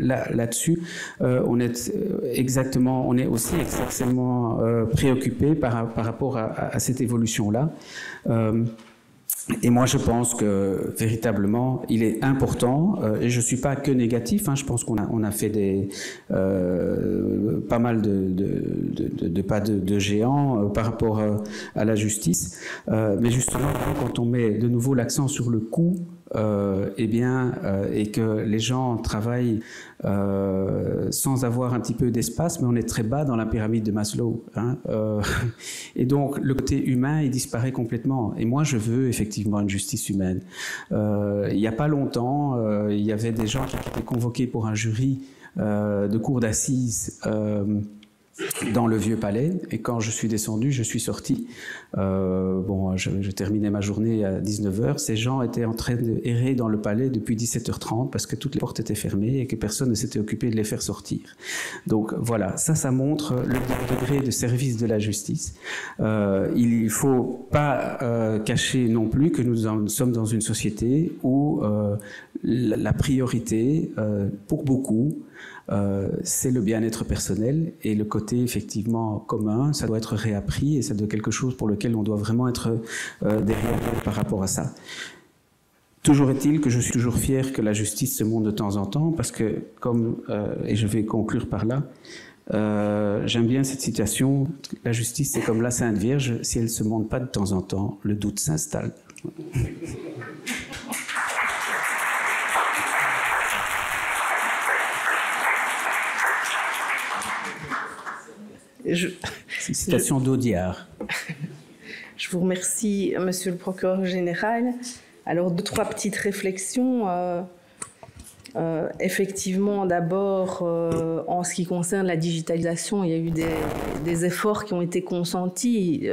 là-dessus, on est aussi extrêmement préoccupé par rapport à cette évolution-là. Et moi, je pense que véritablement, il est important, et je suis pas que négatif. Hein, je pense qu'on a fait pas mal de pas de géants par rapport à la justice. Mais justement, quand on met de nouveau l'accent sur le coût, et que les gens travaillent sans avoir un petit peu d'espace, mais on est très bas dans la pyramide de Maslow. Hein, et donc, le côté humain, il disparaît complètement. Et moi, je veux effectivement une justice humaine. Il n'y a pas longtemps, il y avait des gens qui étaient convoqués pour un jury de cour d'assises dans le Vieux Palais, et quand je suis descendu, je suis sorti. Je terminais ma journée à 19h. Ces gens étaient en train d'errer dans le palais depuis 17h30 parce que toutes les portes étaient fermées et que personne ne s'était occupé de les faire sortir. Donc voilà, ça montre le degré de service de la justice. Il ne faut pas cacher non plus que nous sommes dans une société où la priorité, pour beaucoup, c'est le bien-être personnel, et le côté effectivement commun, ça doit être réappris, et ça doit être quelque chose pour lequel on doit vraiment être derrière par rapport à ça. Toujours est-il que je suis toujours fier que la justice se monte de temps en temps, parce que, et je vais conclure par là, j'aime bien cette citation, la justice c'est comme la Sainte Vierge, si elle ne se monte pas de temps en temps, le doute s'installe. C'est une citation d'Audiard. Je vous remercie, Monsieur le procureur général. Alors, 2-3 petites réflexions. Effectivement, d'abord, en ce qui concerne la digitalisation, il y a eu des efforts qui ont été consentis.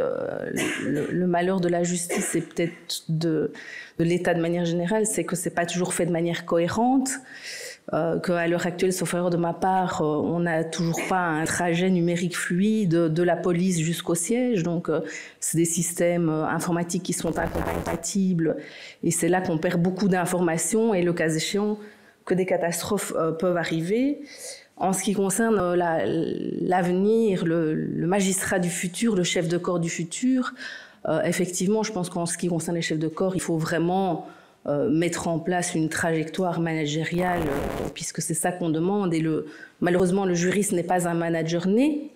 Le malheur de la justice, et peut-être de l'État de manière générale, c'est que ce n'est pas toujours fait de manière cohérente. Qu'à l'heure actuelle, sauf erreur de ma part, on n'a toujours pas un trajet numérique fluide de la police jusqu'au siège. Donc, c'est des systèmes informatiques qui sont incompatibles. Et c'est là qu'on perd beaucoup d'informations et, le cas échéant, que des catastrophes peuvent arriver. En ce qui concerne l'avenir, le magistrat du futur, le chef de corps du futur, effectivement, je pense qu'en ce qui concerne les chefs de corps, il faut vraiment mettre en place une trajectoire managériale, puisque c'est ça qu'on demande. Et malheureusement, le juriste n'est pas un manager né.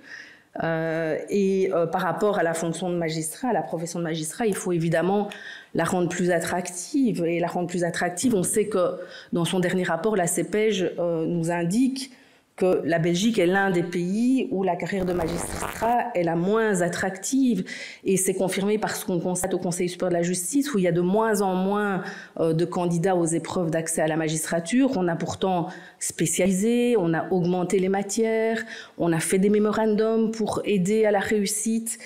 Par rapport à la fonction de magistrat, à la profession de magistrat, il faut évidemment la rendre plus attractive. Et la rendre plus attractive, on sait que dans son dernier rapport, la CEPEJ nous indique que la Belgique est l'un des pays où la carrière de magistrat est la moins attractive. Et c'est confirmé par ce qu'on constate au Conseil supérieur de la justice, où il y a de moins en moins de candidats aux épreuves d'accès à la magistrature. On a pourtant spécialisé, on a augmenté les matières, on a fait des mémorandums pour aider à la réussite,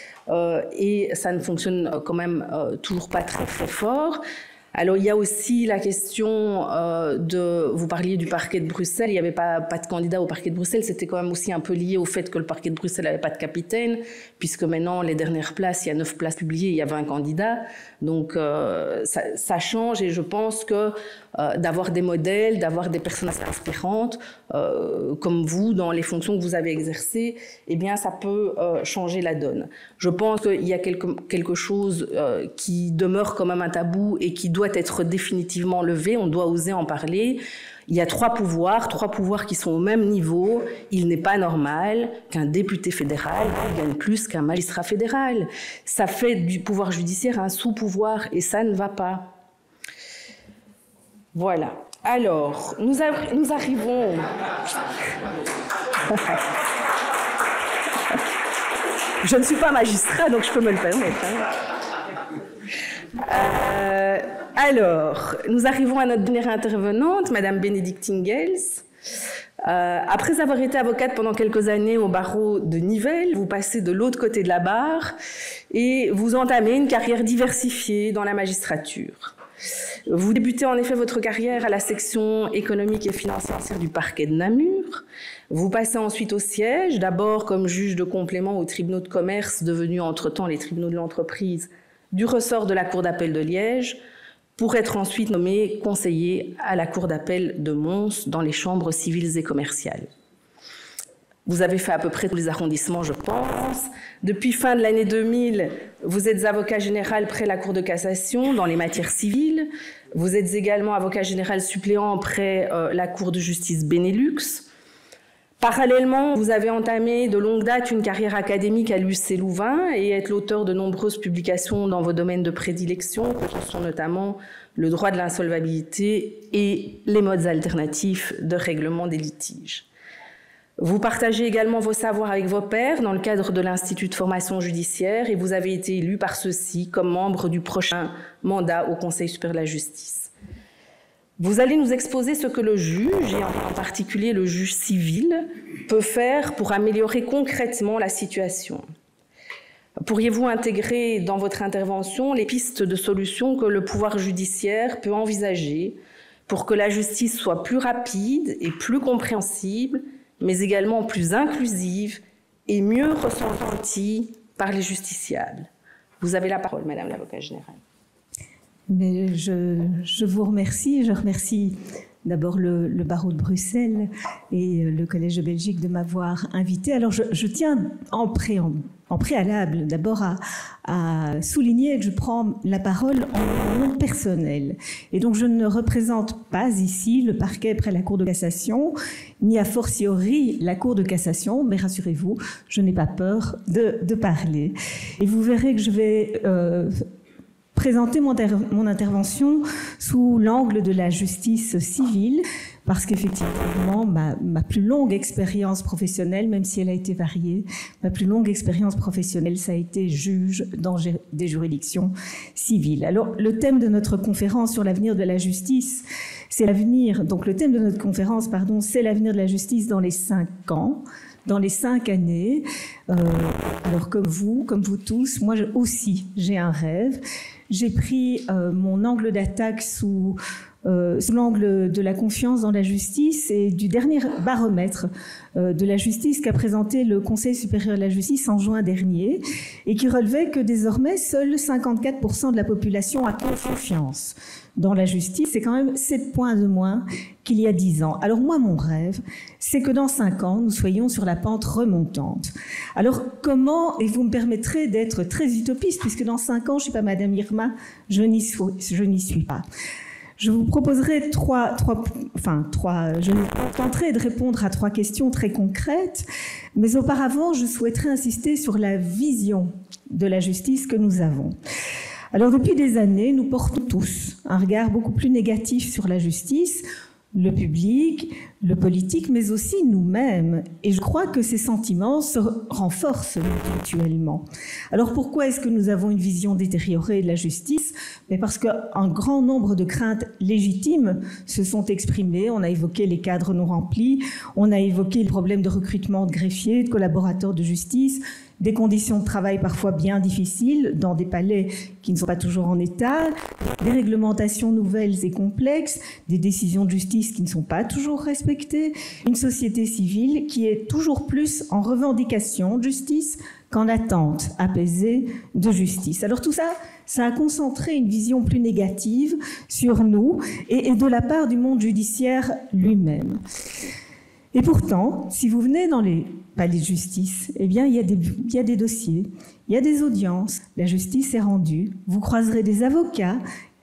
et ça ne fonctionne quand même toujours pas très très fort. Alors, il y a aussi la question vous parliez du parquet de Bruxelles, il n'y avait pas de candidat au parquet de Bruxelles, c'était quand même aussi un peu lié au fait que le parquet de Bruxelles n'avait pas de capitaine, puisque maintenant, les dernières places, il y a 9 places publiées, il y a 20 candidats. Donc, ça change, et je pense que d'avoir des modèles, d'avoir des personnes inspirantes, comme vous, dans les fonctions que vous avez exercées, eh bien, ça peut changer la donne. Je pense qu'il y a quelque chose qui demeure quand même un tabou et qui doit être définitivement levé, on doit oser en parler. Il y a 3 pouvoirs qui sont au même niveau. Il n'est pas normal qu'un député fédéral gagne plus qu'un magistrat fédéral. Ça fait du pouvoir judiciaire un sous-pouvoir, et ça ne va pas. Voilà. Alors, nous arrivons... Je ne suis pas magistrat, donc je peux me le permettre. Alors, nous arrivons à notre dernière intervenante, Madame Bénédicte Ingels. Après avoir été avocate pendant quelques années au barreau de Nivelles, vous passez de l'autre côté de la barre et vous entamez une carrière diversifiée dans la magistrature. Vous débutez en effet votre carrière à la section économique et financière du parquet de Namur. Vous passez ensuite au siège, d'abord comme juge de complément aux tribunaux de commerce, devenus entre-temps les tribunaux de l'entreprise, du ressort de la Cour d'appel de Liège, pour être ensuite nommé conseiller à la Cour d'appel de Mons dans les chambres civiles et commerciales. Vous avez fait à peu près tous les arrondissements, je pense. Depuis fin de l'année 2000, vous êtes avocat général près la Cour de cassation dans les matières civiles. Vous êtes également avocat général suppléant près la Cour de justice Benelux. Parallèlement, vous avez entamé de longue date une carrière académique à l'UC Louvain et êtes l'auteur de nombreuses publications dans vos domaines de prédilection, que sont notamment le droit de l'insolvabilité et les modes alternatifs de règlement des litiges. Vous partagez également vos savoirs avec vos pairs dans le cadre de l'Institut de formation judiciaire, et vous avez été élu par ceux-ci comme membre du prochain mandat au Conseil supérieur de la justice. Vous allez nous exposer ce que le juge, et en particulier le juge civil, peut faire pour améliorer concrètement la situation. Pourriez-vous intégrer dans votre intervention les pistes de solutions que le pouvoir judiciaire peut envisager pour que la justice soit plus rapide et plus compréhensible, mais également plus inclusive et mieux ressentie par les justiciables? Vous avez la parole, Madame l'avocate générale. Mais je vous remercie. Je remercie d'abord le barreau de Bruxelles et le Collège de Belgique de m'avoir invité. Alors je tiens en préalable d'abord à souligner que je prends la parole en nom personnel. Et donc je ne représente pas ici le parquet près la Cour de cassation, ni a fortiori la Cour de cassation, mais rassurez-vous, je n'ai pas peur de parler. Et vous verrez que je vais présenter mon intervention sous l'angle de la justice civile, parce qu'effectivement, ma plus longue expérience professionnelle, même si elle a été variée, ma plus longue expérience professionnelle, ça a été juge dans des juridictions civiles. Alors, le thème de notre conférence sur l'avenir de la justice, c'est l'avenir, donc le thème de notre conférence, pardon, c'est l'avenir de la justice dans les 5 ans, dans les 5 années. Alors, comme vous tous, moi aussi, j'ai un rêve. J'ai pris mon angle d'attaque sous l'angle de la confiance dans la justice et du dernier baromètre de la justice qu'a présenté le Conseil supérieur de la justice en juin dernier et qui relevait que désormais, seuls 54% de la population a confiance dans la justice. C'est quand même 7 points de moins qu'il y a 10 ans. Alors moi, mon rêve, c'est que dans 5 ans, nous soyons sur la pente remontante. Alors comment, et vous me permettrez d'être très utopiste, puisque dans 5 ans, je ne suis pas Madame Irma, je n'y suis pas. Je vous proposerai je tenterai de répondre à 3 questions très concrètes, mais auparavant, je souhaiterais insister sur la vision de la justice que nous avons. Alors depuis des années, nous portons tous un regard beaucoup plus négatif sur la justice, le public, le politique, mais aussi nous-mêmes. Et je crois que ces sentiments se renforcent mutuellement. Alors pourquoi est-ce que nous avons une vision détériorée de la justice? Mais parce qu'un grand nombre de craintes légitimes se sont exprimées. On a évoqué les cadres non remplis, on a évoqué le problème de recrutement de greffiers, de collaborateurs de justice, des conditions de travail parfois bien difficiles dans des palais qui ne sont pas toujours en état, des réglementations nouvelles et complexes, des décisions de justice qui ne sont pas toujours respectées, une société civile qui est toujours plus en revendication de justice qu'en attente apaisée de justice. Alors tout ça, ça a concentré une vision plus négative sur nous et de la part du monde judiciaire lui-même. Et pourtant, si vous venez dans les palais de justice, eh bien, il y a des dossiers, il y a des audiences, la justice est rendue, vous croiserez des avocats,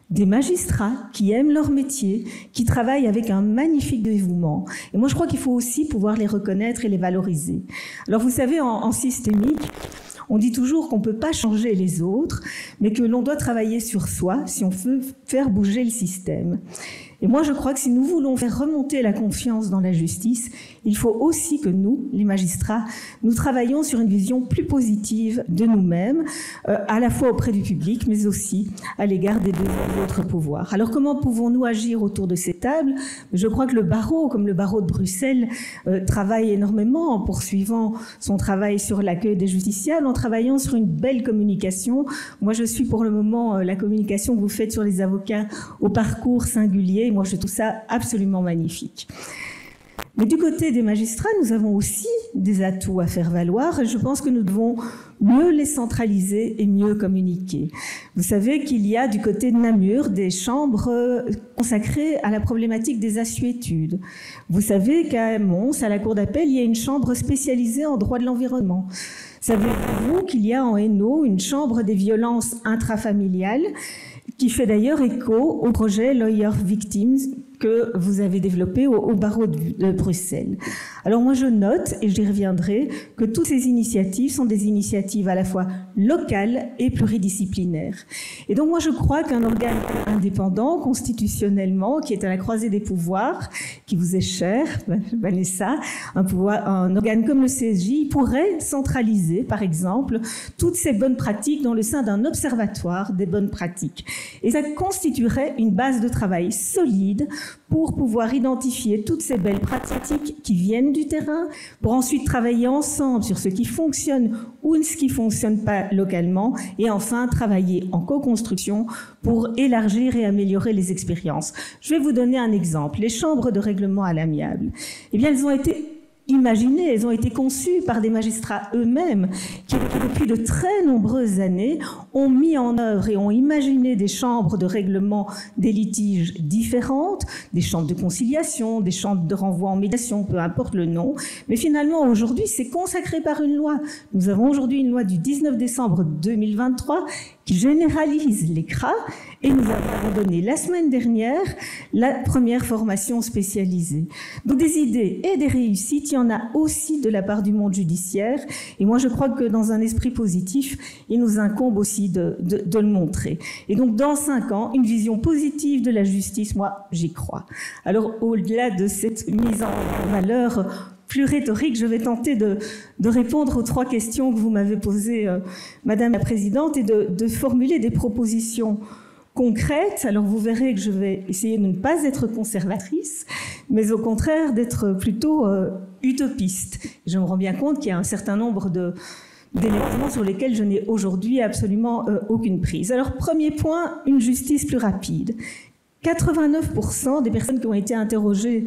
des magistrats qui aiment leur métier, qui travaillent avec un magnifique dévouement. Et moi, je crois qu'il faut aussi pouvoir les reconnaître et les valoriser. Alors, vous savez, en systémique, on dit toujours qu'on ne peut pas changer les autres, mais que l'on doit travailler sur soi si on veut faire bouger le système. Et moi, je crois que si nous voulons faire remonter la confiance dans la justice, il faut aussi que nous, les magistrats, nous travaillions sur une vision plus positive de nous-mêmes, à la fois auprès du public, mais aussi à l'égard des 2 autres pouvoirs. Alors, comment pouvons-nous agir autour de ces tables? Je crois que le barreau, comme le barreau de Bruxelles, travaille énormément en poursuivant son travail sur l'accueil des justiciables, en travaillant sur une belle communication. Moi, je suis pour le moment la communication que vous faites sur les avocats au parcours singulier. Moi, je trouve ça absolument magnifique. Mais du côté des magistrats, nous avons aussi des atouts à faire valoir et je pense que nous devons mieux les centraliser et mieux communiquer. Vous savez qu'il y a du côté de Namur des chambres consacrées à la problématique des assuétudes. Vous savez qu'à Mons, à la Cour d'appel, il y a une chambre spécialisée en droit de l'environnement. Savez-vous qu'il y a en Hainaut une chambre des violences intrafamiliales qui fait d'ailleurs écho au projet Lawyer Victims que vous avez développé au barreau de Bruxelles. Alors moi je note, et j'y reviendrai, que toutes ces initiatives sont des initiatives à la fois locales et pluridisciplinaires. Et donc moi je crois qu'un organe indépendant, constitutionnellement, qui est à la croisée des pouvoirs, qui vous est cher, Vanessa, un organe comme le CSJ pourrait centraliser, par exemple, toutes ces bonnes pratiques dans le sein d'un observatoire des bonnes pratiques. Et ça constituerait une base de travail solide pour pouvoir identifier toutes ces belles pratiques qui viennent du terrain, pour ensuite travailler ensemble sur ce qui fonctionne ou ce qui ne fonctionne pas localement, et enfin travailler en co-construction pour élargir et améliorer les expériences. Je vais vous donner un exemple. Les chambres de règlement à l'amiable, eh bien, elles ont été imaginées, elles ont été conçues par des magistrats eux-mêmes qui, depuis de très nombreuses années, ont mis en œuvre et ont imaginé des chambres de règlement des litiges différentes, des chambres de conciliation, des chambres de renvoi en médiation, peu importe le nom. Mais finalement, aujourd'hui, c'est consacré par une loi. Nous avons aujourd'hui une loi du 19 décembre 2023 qui généralise les CRA, et nous avons donné la semaine dernière la première formation spécialisée. Donc des idées et des réussites, il y en a aussi de la part du monde judiciaire, et moi je crois que dans un esprit positif, il nous incombe aussi de le montrer. Et donc dans 5 ans, une vision positive de la justice, moi j'y crois. Alors au-delà de cette mise en valeur plus rhétorique, je vais tenter de répondre aux 3 questions que vous m'avez posées, Madame la Présidente, et de formuler des propositions concrètes. Alors vous verrez que je vais essayer de ne pas être conservatrice, mais au contraire d'être plutôt utopiste. Je me rends bien compte qu'il y a un certain nombre d'éléments sur lesquels je n'ai aujourd'hui absolument aucune prise. Alors premier point, une justice plus rapide. 89% des personnes qui ont été interrogées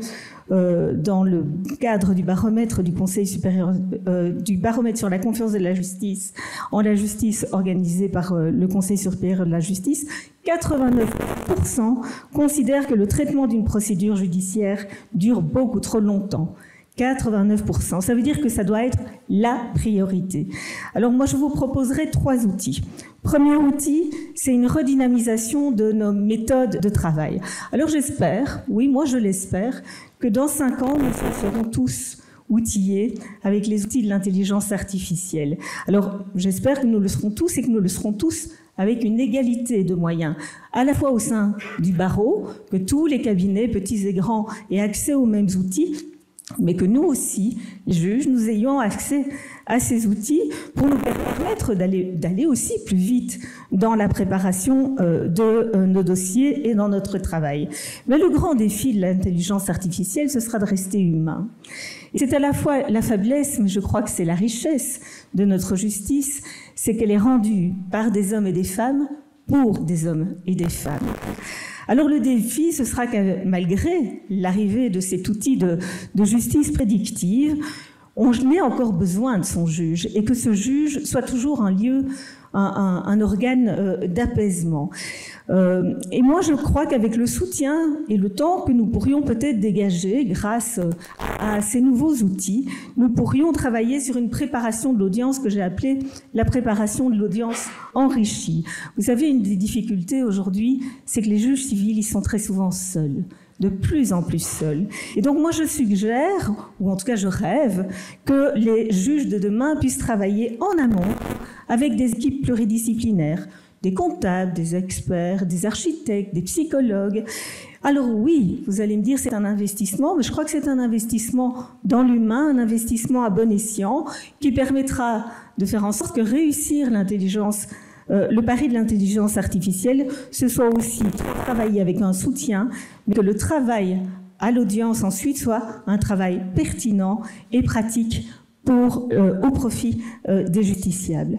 dans le cadre du baromètre du Conseil supérieur, du baromètre sur la confiance de la justice en la justice organisé par le Conseil supérieur de la justice, 89% considèrent que le traitement d'une procédure judiciaire dure beaucoup trop longtemps. 89%. Ça veut dire que ça doit être la priorité. Alors moi, je vous proposerai 3 outils. Premier outil, c'est une redynamisation de nos méthodes de travail. Alors j'espère, oui, moi je l'espère, que dans 5 ans, nous serons tous outillés avec les outils de l'intelligence artificielle. Alors j'espère que nous le serons tous et que nous le serons tous avec une égalité de moyens, à la fois au sein du barreau, que tous les cabinets, petits et grands, aient accès aux mêmes outils, mais que nous aussi, les juges, nous ayons accès à ces outils pour nous permettre d'aller aussi plus vite dans la préparation de nos dossiers et dans notre travail. Mais le grand défi de l'intelligence artificielle, ce sera de rester humain. Et c'est à la fois la faiblesse, mais je crois que c'est la richesse de notre justice, c'est qu'elle est rendue par des hommes et des femmes pour des hommes et des femmes. Alors le défi, ce sera que malgré l'arrivée de cet outil de justice prédictive, on ait encore besoin de son juge et que ce juge soit toujours un organe d'apaisement. Et moi, je crois qu'avec le soutien et le temps que nous pourrions peut-être dégager grâce à ces nouveaux outils, nous pourrions travailler sur une préparation de l'audience que j'ai appelée la préparation de l'audience enrichie. Vous savez, une des difficultés aujourd'hui, c'est que les juges civils, ils sont très souvent seuls, de plus en plus seuls. Et donc moi je suggère, ou en tout cas je rêve, que les juges de demain puissent travailler en amont avec des équipes pluridisciplinaires, des comptables, des experts, des architectes, des psychologues. Alors oui, vous allez me dire c'est un investissement, mais je crois que c'est un investissement dans l'humain, un investissement à bon escient, qui permettra de faire en sorte que réussir l'intelligence le pari de l'intelligence artificielle, ce soit aussi travailler avec un soutien, mais que le travail à l'audience ensuite soit un travail pertinent et pratique au profit des justiciables.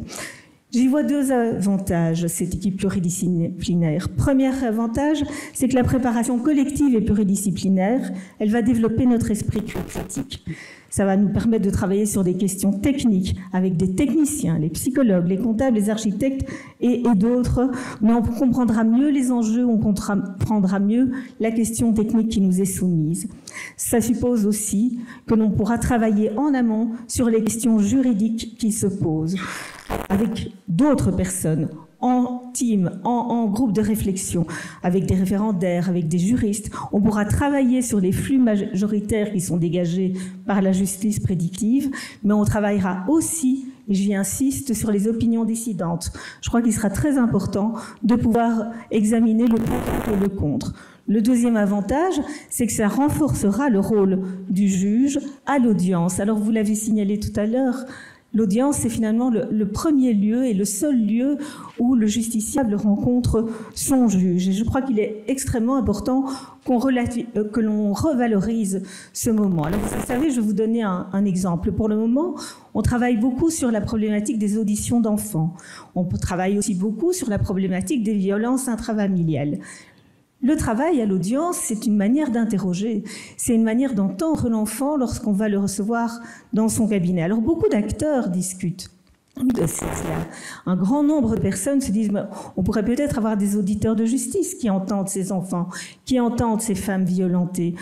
J'y vois 2 avantages, cette équipe pluridisciplinaire. Premier avantage, c'est que la préparation collective et pluridisciplinaire, elle va développer notre esprit critique. Ça va nous permettre de travailler sur des questions techniques avec des techniciens, les psychologues, les comptables, les architectes et d'autres. Mais on comprendra mieux les enjeux, on comprendra mieux la question technique qui nous est soumise. Ça suppose aussi que l'on pourra travailler en amont sur les questions juridiques qui se posent avec d'autres personnes en team, en groupe de réflexion, avec des référendaires, avec des juristes, on pourra travailler sur les flux majoritaires qui sont dégagés par la justice prédictive, mais on travaillera aussi, et j'y insiste, sur les opinions dissidentes. Je crois qu'il sera très important de pouvoir examiner le pour et le contre. Le deuxième avantage, c'est que ça renforcera le rôle du juge à l'audience. Alors, vous l'avez signalé tout à l'heure, l'audience, c'est finalement le premier lieu et le seul lieu où le justiciable rencontre son juge. Et je crois qu'il est extrêmement important que l'on revalorise ce moment. Alors, vous savez, je vais vous donner un exemple. Pour le moment, on travaille beaucoup sur la problématique des auditions d'enfants. On travaille aussi beaucoup sur la problématique des violences intrafamiliales. Le travail à l'audience, c'est une manière d'interroger, c'est une manière d'entendre l'enfant lorsqu'on va le recevoir dans son cabinet. Alors beaucoup d'acteurs discutent de cela. Un grand nombre de personnes se disent on pourrait peut-être avoir des auditeurs de justice qui entendent ces enfants, qui entendent ces femmes violentées.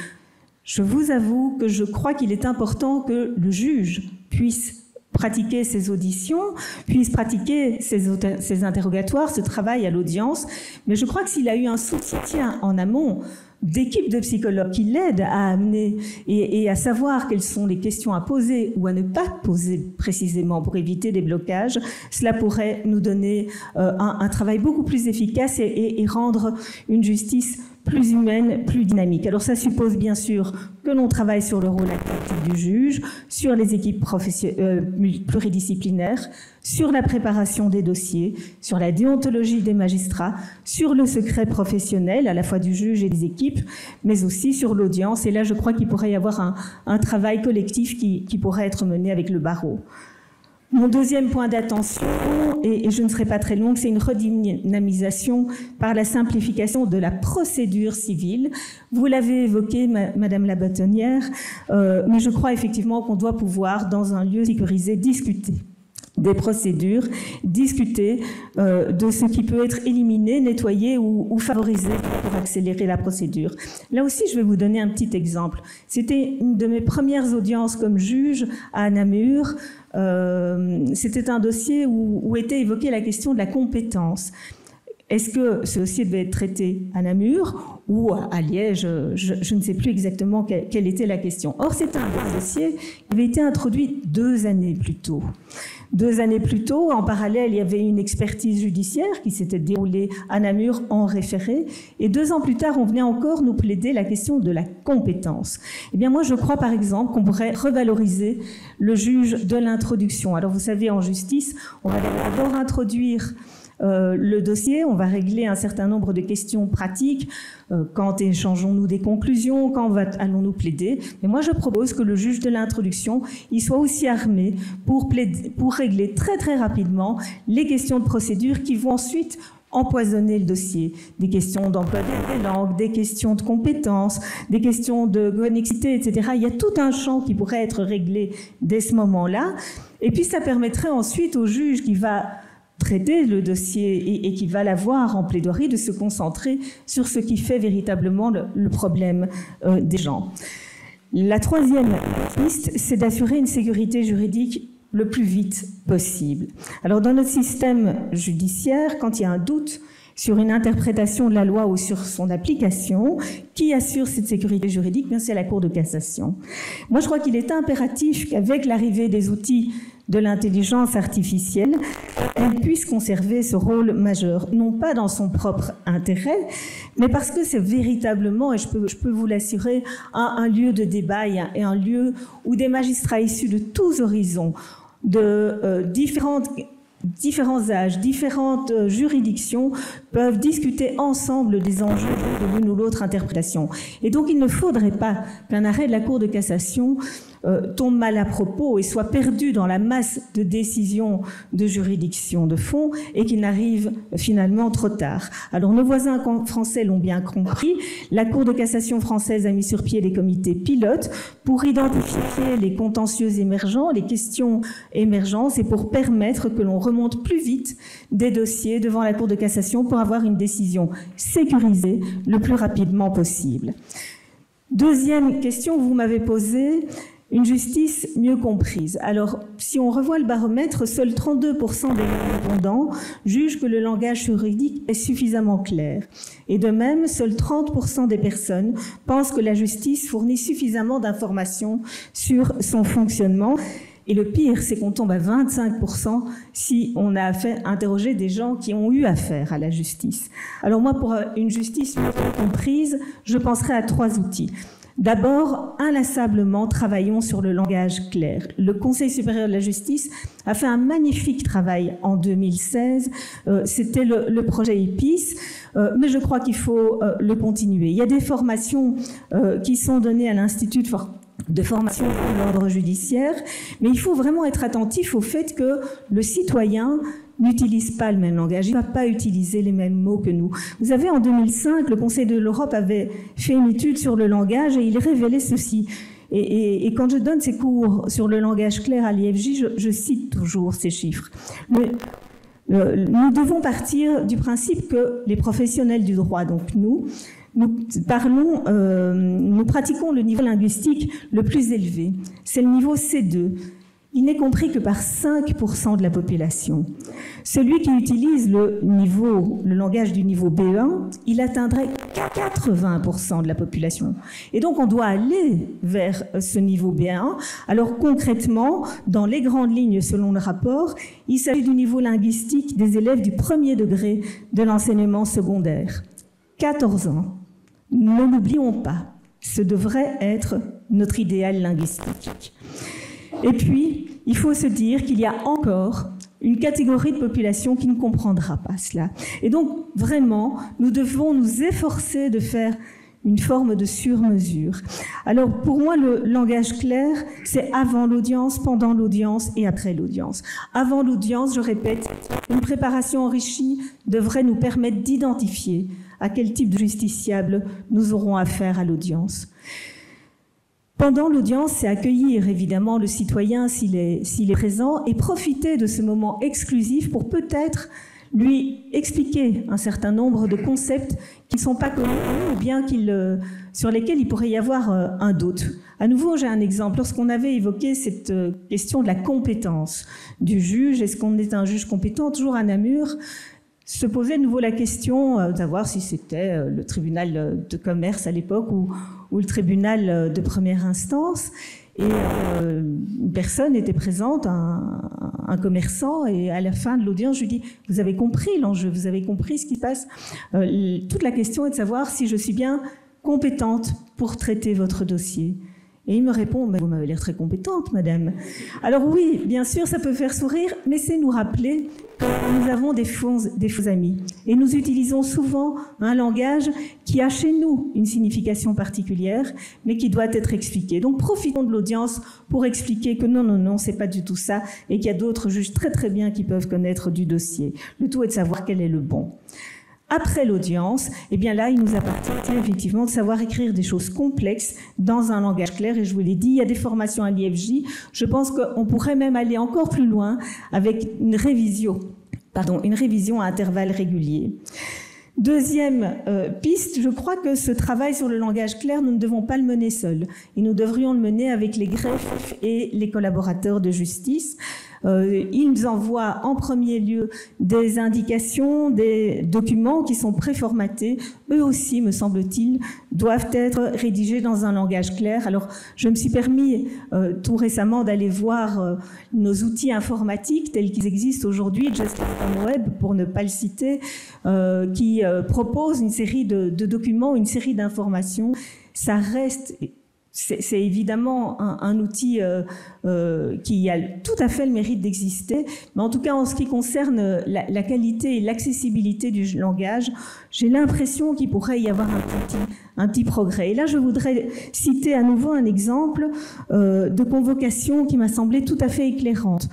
Je vous avoue que je crois qu'il est important que le juge puisse pratiquer ses auditions, puisse pratiquer ses interrogatoires, ce travail à l'audience. Mais je crois que s'il a eu un soutien en amont d'équipes de psychologues qui l'aident à amener et à savoir quelles sont les questions à poser ou à ne pas poser précisément pour éviter des blocages, cela pourrait nous donner un travail beaucoup plus efficace et rendre une justice plus humaine, plus dynamique. Alors ça suppose bien sûr que l'on travaille sur le rôle actif du juge, sur les équipes pluridisciplinaires, sur la préparation des dossiers, sur la déontologie des magistrats, sur le secret professionnel à la fois du juge et des équipes, mais aussi sur l'audience. Et là, je crois qu'il pourrait y avoir un travail collectif qui pourrait être mené avec le barreau. Mon deuxième point d'attention, et je ne serai pas très longue, c'est une redynamisation par la simplification de la procédure civile. Vous l'avez évoqué, Madame la bâtonnière, mais je crois effectivement qu'on doit pouvoir, dans un lieu sécurisé, discuter des procédures, discuter de ce qui peut être éliminé, nettoyé ou favorisé pour accélérer la procédure. Là aussi, je vais vous donner un petit exemple. C'était une de mes premières audiences comme juge à Namur. C'était un dossier où était évoquée la question de la compétence. Est-ce que ce dossier devait être traité à Namur ou à Liège? Je ne sais plus exactement quelle était la question. Or, c'est un dossier qui avait été introduit 2 années plus tôt. 2 années plus tôt, en parallèle, il y avait une expertise judiciaire qui s'était déroulée à Namur en référé. Et 2 ans plus tard, on venait encore nous plaider la question de la compétence. Eh bien, moi, je crois, par exemple, qu'on pourrait revaloriser le juge de l'introduction. Alors, vous savez, en justice, on va d'abord introduire le dossier, on va régler un certain nombre de questions pratiques, quand échangeons-nous des conclusions, quand allons-nous plaider. Mais moi, je propose que le juge de l'introduction, il soit aussi armé pour régler très très rapidement les questions de procédure qui vont ensuite empoisonner le dossier. Des questions d'emploi des langues, des questions de compétences, des questions de connexité, etc. Il y a tout un champ qui pourrait être réglé dès ce moment-là. Et puis, ça permettrait ensuite au juge qui va traiter le dossier et qui va l'avoir en plaidoirie de se concentrer sur ce qui fait véritablement le problème des gens. La troisième piste, c'est d'assurer une sécurité juridique le plus vite possible. Alors, dans notre système judiciaire, quand il y a un doute sur une interprétation de la loi ou sur son application, qui assure cette sécurité juridique? Bien, c'est la Cour de cassation. Moi, je crois qu'il est impératif qu'avec l'arrivée des outils de l'intelligence artificielle, elle puisse conserver ce rôle majeur, non pas dans son propre intérêt, mais parce que c'est véritablement, et je peux vous l'assurer, un lieu de débat et un lieu où des magistrats issus de tous horizons, de différents âges, différentes juridictions peuvent discuter ensemble des enjeux de l'une ou l'autre interprétation. Et donc, il ne faudrait pas qu'un arrêt de la Cour de cassation tombe mal à propos et soit perdu dans la masse de décisions de juridiction de fond et qu'il n'arrive finalement trop tard. Alors, nos voisins français l'ont bien compris. La Cour de cassation française a mis sur pied des comités pilotes pour identifier les contentieux émergents, les questions émergentes et pour permettre que l'on remonte plus vite des dossiers devant la Cour de cassation pour avoir une décision sécurisée le plus rapidement possible. Deuxième question que vous m'avez posée, Une justice mieux comprise. Alors, si on revoit le baromètre, seuls 32% des répondants jugent que le langage juridique est suffisamment clair. Et de même, seuls 30% des personnes pensent que la justice fournit suffisamment d'informations sur son fonctionnement. Et le pire, c'est qu'on tombe à 25% si on a interrogé des gens qui ont eu affaire à la justice. Alors moi, pour une justice mieux comprise, je penserais à 3 outils. D'abord, inlassablement, travaillons sur le langage clair. Le Conseil supérieur de la justice a fait un magnifique travail en 2016. C'était le projet EPIS, mais je crois qu'il faut le continuer. Il y a des formations qui sont données à l'Institut de formation de l'ordre judiciaire, mais il faut vraiment être attentif au fait que le citoyen n'utilise pas le même langage, il ne va pas utiliser les mêmes mots que nous. Vous savez, en 2005, le Conseil de l'Europe avait fait une étude sur le langage et il révélait ceci. Et quand je donne ces cours sur le langage clair à l'IFJ, je cite toujours ces chiffres. Nous devons partir du principe que les professionnels du droit, donc nous pratiquons le niveau linguistique le plus élevé. C'est le niveau C2. Il n'est compris que par 5% de la population. Celui qui utilise le langage du niveau B1, il atteindrait 80% de la population. Et donc, on doit aller vers ce niveau B1. Alors, concrètement, dans les grandes lignes, selon le rapport, il s'agit du niveau linguistique des élèves du premier degré de l'enseignement secondaire. 14 ans. Ne l'oublions pas. Ce devrait être notre idéal linguistique. Et puis, il faut se dire qu'il y a encore une catégorie de population qui ne comprendra pas cela. Et donc, vraiment, nous devons nous efforcer de faire une forme de sur-mesure. Alors, pour moi, le langage clair, c'est avant l'audience, pendant l'audience et après l'audience. Avant l'audience, je répète, une préparation enrichie devrait nous permettre d'identifier à quel type de justiciable nous aurons affaire à l'audience. Pendant l'audience, c'est accueillir évidemment le citoyen s'il est présent et profiter de ce moment exclusif pour peut-être lui expliquer un certain nombre de concepts qui ne sont pas connus ou bien sur lesquels il pourrait y avoir un doute. À nouveau, j'ai un exemple. Lorsqu'on avait évoqué cette question de la compétence du juge, est-ce qu'on est un juge compétent? Toujours à Namur, se posait de nouveau la question de savoir si c'était le tribunal de commerce à l'époque ou le tribunal de première instance. Et une personne était présente, un commerçant, et à la fin de l'audience, je lui dis « Vous avez compris l'enjeu, vous avez compris ce qui se passe. Toute la question est de savoir si je suis bien compétente pour traiter votre dossier. » Et il me répond « Mais vous m'avez l'air très compétente, madame. » Alors oui, bien sûr, ça peut faire sourire, mais c'est nous rappeler que nous avons des faux amis. Et nous utilisons souvent un langage qui a chez nous une signification particulière, mais qui doit être expliqué. Donc profitons de l'audience pour expliquer que non, c'est pas du tout ça, et qu'il y a d'autres juges très très bien qui peuvent connaître du dossier. Le tout est de savoir quel est le bon. Après l'audience, eh bien là, il nous appartient effectivement de savoir écrire des choses complexes dans un langage clair. Et je vous l'ai dit, il y a des formations à l'IFJ. Je pense qu'on pourrait même aller encore plus loin avec une révision à intervalles réguliers. Deuxième piste, je crois que ce travail sur le langage clair, nous ne devons pas le mener seuls. Et nous devrions le mener avec les greffes et les collaborateurs de justice. Ils envoient en premier lieu des indications, des documents qui sont préformatés. Eux aussi, me semble-t-il, doivent être rédigés dans un langage clair. Alors, je me suis permis tout récemment d'aller voir nos outils informatiques tels qu'ils existent aujourd'hui, Justice.web, pour ne pas le citer, qui propose une série de documents, une série d'informations. Ça reste... C'est évidemment un outil qui a tout à fait le mérite d'exister, mais en tout cas, en ce qui concerne la qualité et l'accessibilité du langage, j'ai l'impression qu'il pourrait y avoir un petit progrès. Et là, je voudrais citer à nouveau un exemple de convocation qui m'a semblé tout à fait éclairante.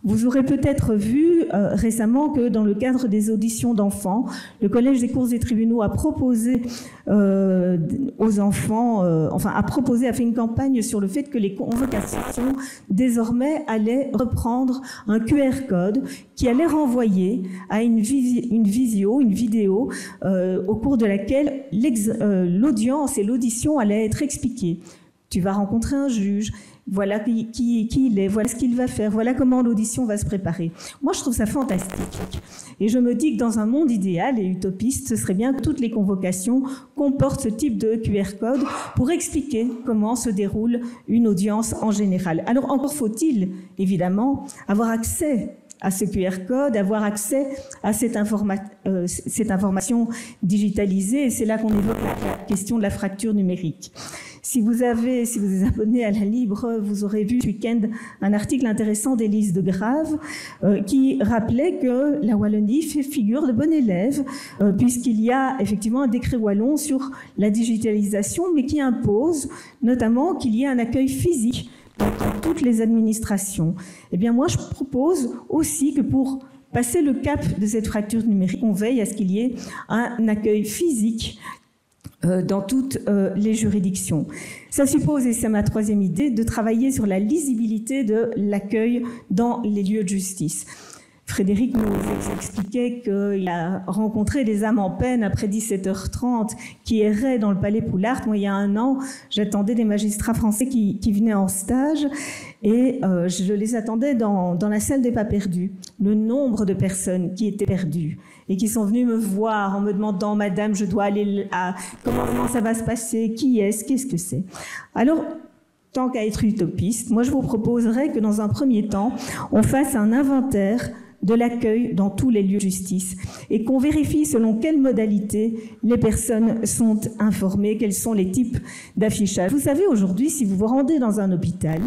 Vous aurez peut-être vu récemment que dans le cadre des auditions d'enfants, le Collège des cours et tribunaux a proposé aux enfants, a fait une campagne sur le fait que les convocations désormais allaient reprendre un QR code qui allait renvoyer à une vidéo au cours de laquelle l'audience et l'audition allaient être expliquées. Tu vas rencontrer un juge. voilà qui il est, voilà ce qu'il va faire, voilà comment l'audition va se préparer. Moi, je trouve ça fantastique. Et je me dis que dans un monde idéal et utopiste, ce serait bien que toutes les convocations comportent ce type de QR code pour expliquer comment se déroule une audience en général. Alors, encore faut-il, évidemment, avoir accès à ce QR code, avoir accès à cette information digitalisée. Et c'est là qu'on évoque la question de la fracture numérique. Si vous êtes abonné à La Libre, vous aurez vu ce week-end un article intéressant d'Élise de Grave qui rappelait que la Wallonie fait figure de bon élève puisqu'il y a effectivement un décret wallon sur la digitalisation, mais qui impose notamment qu'il y ait un accueil physique dans toutes les administrations. Eh bien, moi, je propose aussi que pour passer le cap de cette fracture numérique, on veille à ce qu'il y ait un accueil physique dans toutes les juridictions. Ça suppose, et c'est ma troisième idée, de travailler sur la lisibilité de l'accueil dans les lieux de justice. Frédéric nous expliquait qu'il a rencontré des âmes en peine après 17h30 qui erraient dans le palais Poulart. Moi, il y a 1 an, j'attendais des magistrats français qui venaient en stage et je les attendais dans la salle des pas perdus. Le nombre de personnes qui étaient perdues et qui sont venues me voir en me demandant « Madame, je dois aller à... Comment ça va se passer? Qui est-ce? Qu'est-ce que c'est ?» Alors, tant qu'à être utopiste, moi je vous proposerais que dans un premier temps, on fasse un inventaire de l'accueil dans tous les lieux de justice et qu'on vérifie selon quelles modalités les personnes sont informées, quels sont les types d'affichage. Vous savez, aujourd'hui, si vous vous rendez dans un hôpital,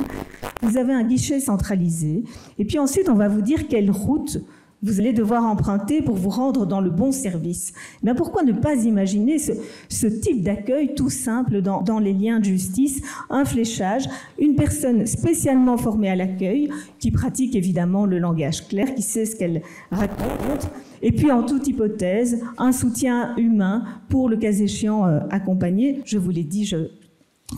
vous avez un guichet centralisé et puis ensuite on va vous dire quelle route vous allez devoir emprunter pour vous rendre dans le bon service. Mais pourquoi ne pas imaginer ce type d'accueil tout simple dans les liens de justice, un fléchage, une personne spécialement formée à l'accueil, qui pratique évidemment le langage clair, qui sait ce qu'elle raconte, et puis en toute hypothèse, un soutien humain pour le cas échéant accompagner. Je vous l'ai dit,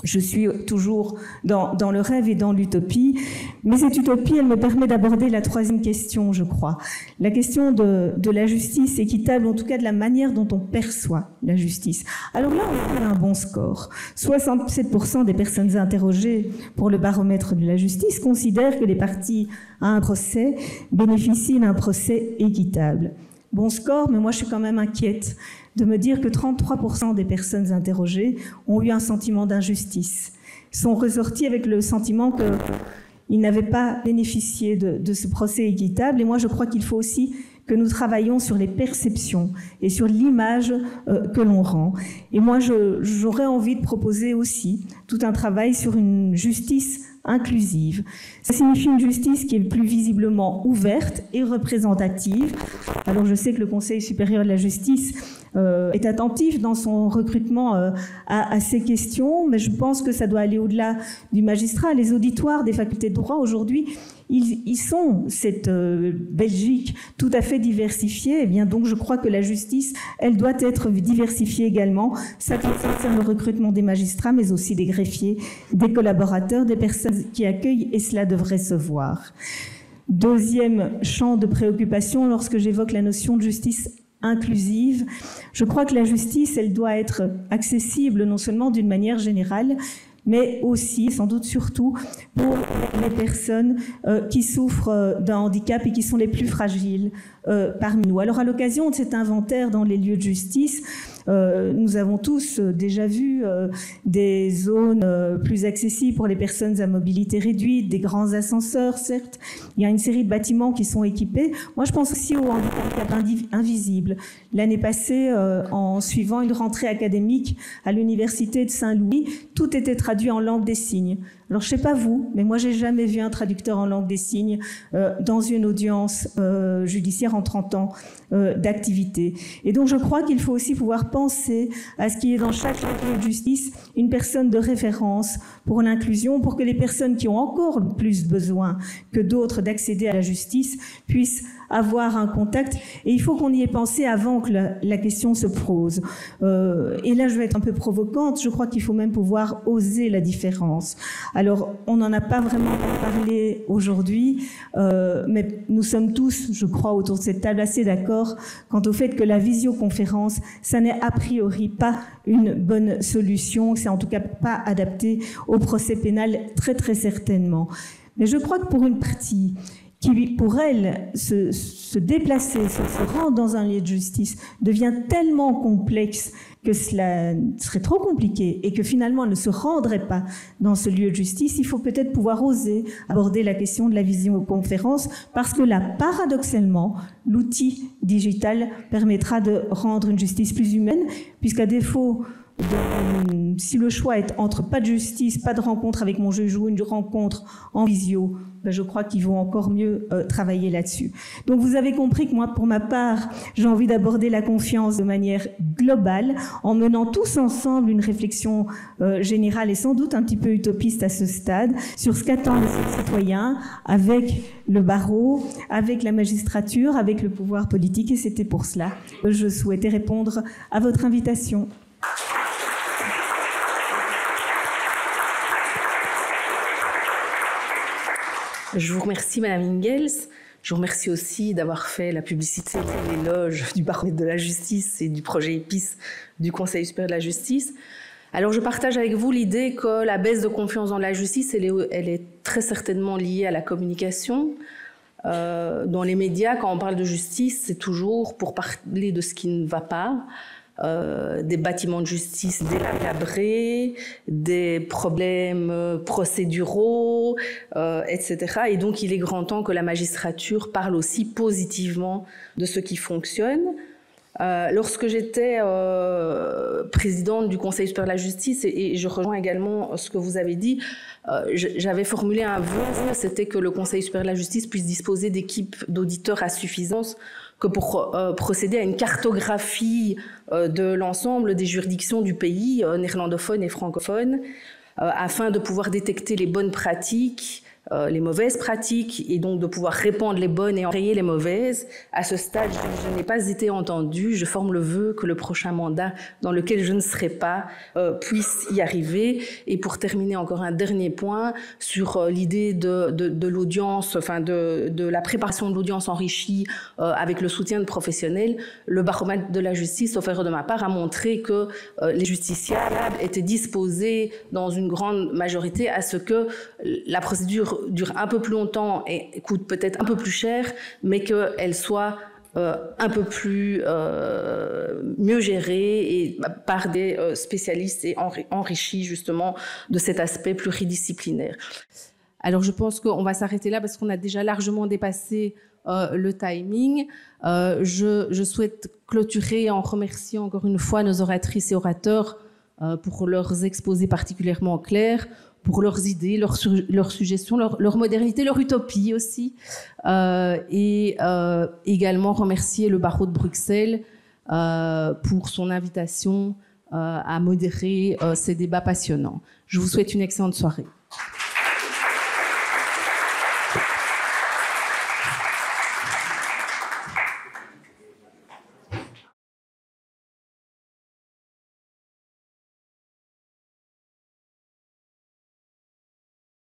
je suis toujours dans le rêve et dans l'utopie, mais cette utopie, elle me permet d'aborder la troisième question, je crois. La question de la justice équitable, en tout cas de la manière dont on perçoit la justice. Alors là, on a un bon score. 67% des personnes interrogées pour le baromètre de la justice considèrent que les parties à un procès bénéficient d'un procès équitable. Bon score, mais moi je suis quand même inquiète de me dire que 33% des personnes interrogées ont eu un sentiment d'injustice, sont ressorties avec le sentiment qu'ils n'avaient pas bénéficié de ce procès équitable. Et moi, je crois qu'il faut aussi que nous travaillions sur les perceptions et sur l'image que l'on rend. Et moi, j'aurais envie de proposer aussi tout un travail sur une justice inclusive. Ça signifie une justice qui est plus visiblement ouverte et représentative. Alors je sais que le Conseil supérieur de la justice est attentif dans son recrutement à ces questions, mais je pense que ça doit aller au-delà du magistrat. Les auditoires des facultés de droit aujourd'hui, ils sont cette Belgique tout à fait diversifiée. Et bien donc je crois que la justice, elle doit être diversifiée également. Ça concerne le recrutement des magistrats, mais aussi des greffiers, des collaborateurs, des personnes qui accueillent, et cela devrait se voir. Deuxième champ de préoccupation lorsque j'évoque la notion de justice inclusive, je crois que la justice, elle doit être accessible non seulement d'une manière générale, mais aussi, sans doute surtout, pour les personnes qui souffrent d'un handicap et qui sont les plus fragiles parmi nous. Alors, à l'occasion de cet inventaire dans les lieux de justice, nous avons tous déjà vu des zones plus accessibles pour les personnes à mobilité réduite, des grands ascenseurs, certes. Il y a une série de bâtiments qui sont équipés. Moi, je pense aussi au handicap invisible. L'année passée, en suivant une rentrée académique à l'université de Saint-Louis, tout était traduit en langue des signes. Alors, je sais pas vous, mais moi, j'ai jamais vu un traducteur en langue des signes dans une audience judiciaire en 30 ans d'activité. Et donc, je crois qu'il faut aussi pouvoir penser à ce qu'il y ait dans chaque lieu de justice une personne de référence pour l'inclusion, pour que les personnes qui ont encore plus besoin que d'autres d'accéder à la justice puissent avoir un contact. Et il faut qu'on y ait pensé avant que la question se pose. Et là, je vais être un peu provocante. Je crois qu'il faut même pouvoir oser la différence. À Alors, on n'en a pas vraiment parlé aujourd'hui, mais nous sommes tous, je crois, autour de cette table assez d'accord quant au fait que la visioconférence, ça n'est a priori pas une bonne solution, c'est en tout cas pas adapté au procès pénal, très très certainement. Mais je crois que pour une partie qui, pour elle, se déplacer, se rendre dans un lieu de justice, devient tellement complexe que cela serait trop compliqué et que finalement elle ne se rendrait pas dans ce lieu de justice, il faut peut-être pouvoir oser aborder la question de la visioconférence parce que là, paradoxalement, l'outil digital permettra de rendre une justice plus humaine, puisqu'à défaut si le choix est entre pas de justice, pas de rencontre avec mon juge ou une rencontre en visio, ben je crois qu'ils vont encore mieux travailler là-dessus. Donc vous avez compris que moi, pour ma part, j'ai envie d'aborder la confiance de manière globale, en menant tous ensemble une réflexion générale et sans doute un petit peu utopiste à ce stade, sur ce qu'attendent les citoyens avec le barreau, avec la magistrature, avec le pouvoir politique, et c'était pour cela que je souhaitais répondre à votre invitation. Je vous remercie, Madame Ingels. Je vous remercie aussi d'avoir fait la publicité et l'éloge du baromètre de la justice et du projet EPIS du Conseil supérieur de la justice. Alors, je partage avec vous l'idée que la baisse de confiance dans la justice, elle est très certainement liée à la communication. Dans les médias, quand on parle de justice, c'est toujours pour parler de ce qui ne va pas. Des bâtiments de justice délabrés, des problèmes procéduraux, etc. Et donc, il est grand temps que la magistrature parle aussi positivement de ce qui fonctionne. Lorsque j'étais présidente du Conseil supérieur de la justice, et je rejoins également ce que vous avez dit, j'avais formulé un vœu, c'était que le Conseil supérieur de la justice puisse disposer d'équipes d'auditeurs à suffisance que pour procéder à une cartographie de l'ensemble des juridictions du pays, néerlandophones et francophones, afin de pouvoir détecter les bonnes pratiques, les mauvaises pratiques, et donc de pouvoir répandre les bonnes et enrayer les mauvaises. À ce stade, je n'ai pas été entendue. Je forme le vœu que le prochain mandat, dans lequel je ne serai pas, puisse y arriver. Et pour terminer, encore un dernier point sur l'idée de l'audience, enfin de la préparation de l'audience enrichie avec le soutien de professionnels. Le baromètre de la justice, sauf erreur de ma part, a montré que les justiciables étaient disposés dans une grande majorité à ce que la procédure dure un peu plus longtemps et coûte peut-être un peu plus cher, mais qu'elle soit un peu plus mieux gérée et par des spécialistes et enrichie justement de cet aspect pluridisciplinaire. Alors je pense qu'on va s'arrêter là parce qu'on a déjà largement dépassé le timing. Je souhaite clôturer en remerciant encore une fois nos oratrices et orateurs pour leurs exposés particulièrement clairs, pour leurs idées, leurs suggestions, leur modernité, leur utopie aussi. Et également remercier le barreau de Bruxelles pour son invitation à modérer ces débats passionnants. Je vous souhaite une excellente soirée.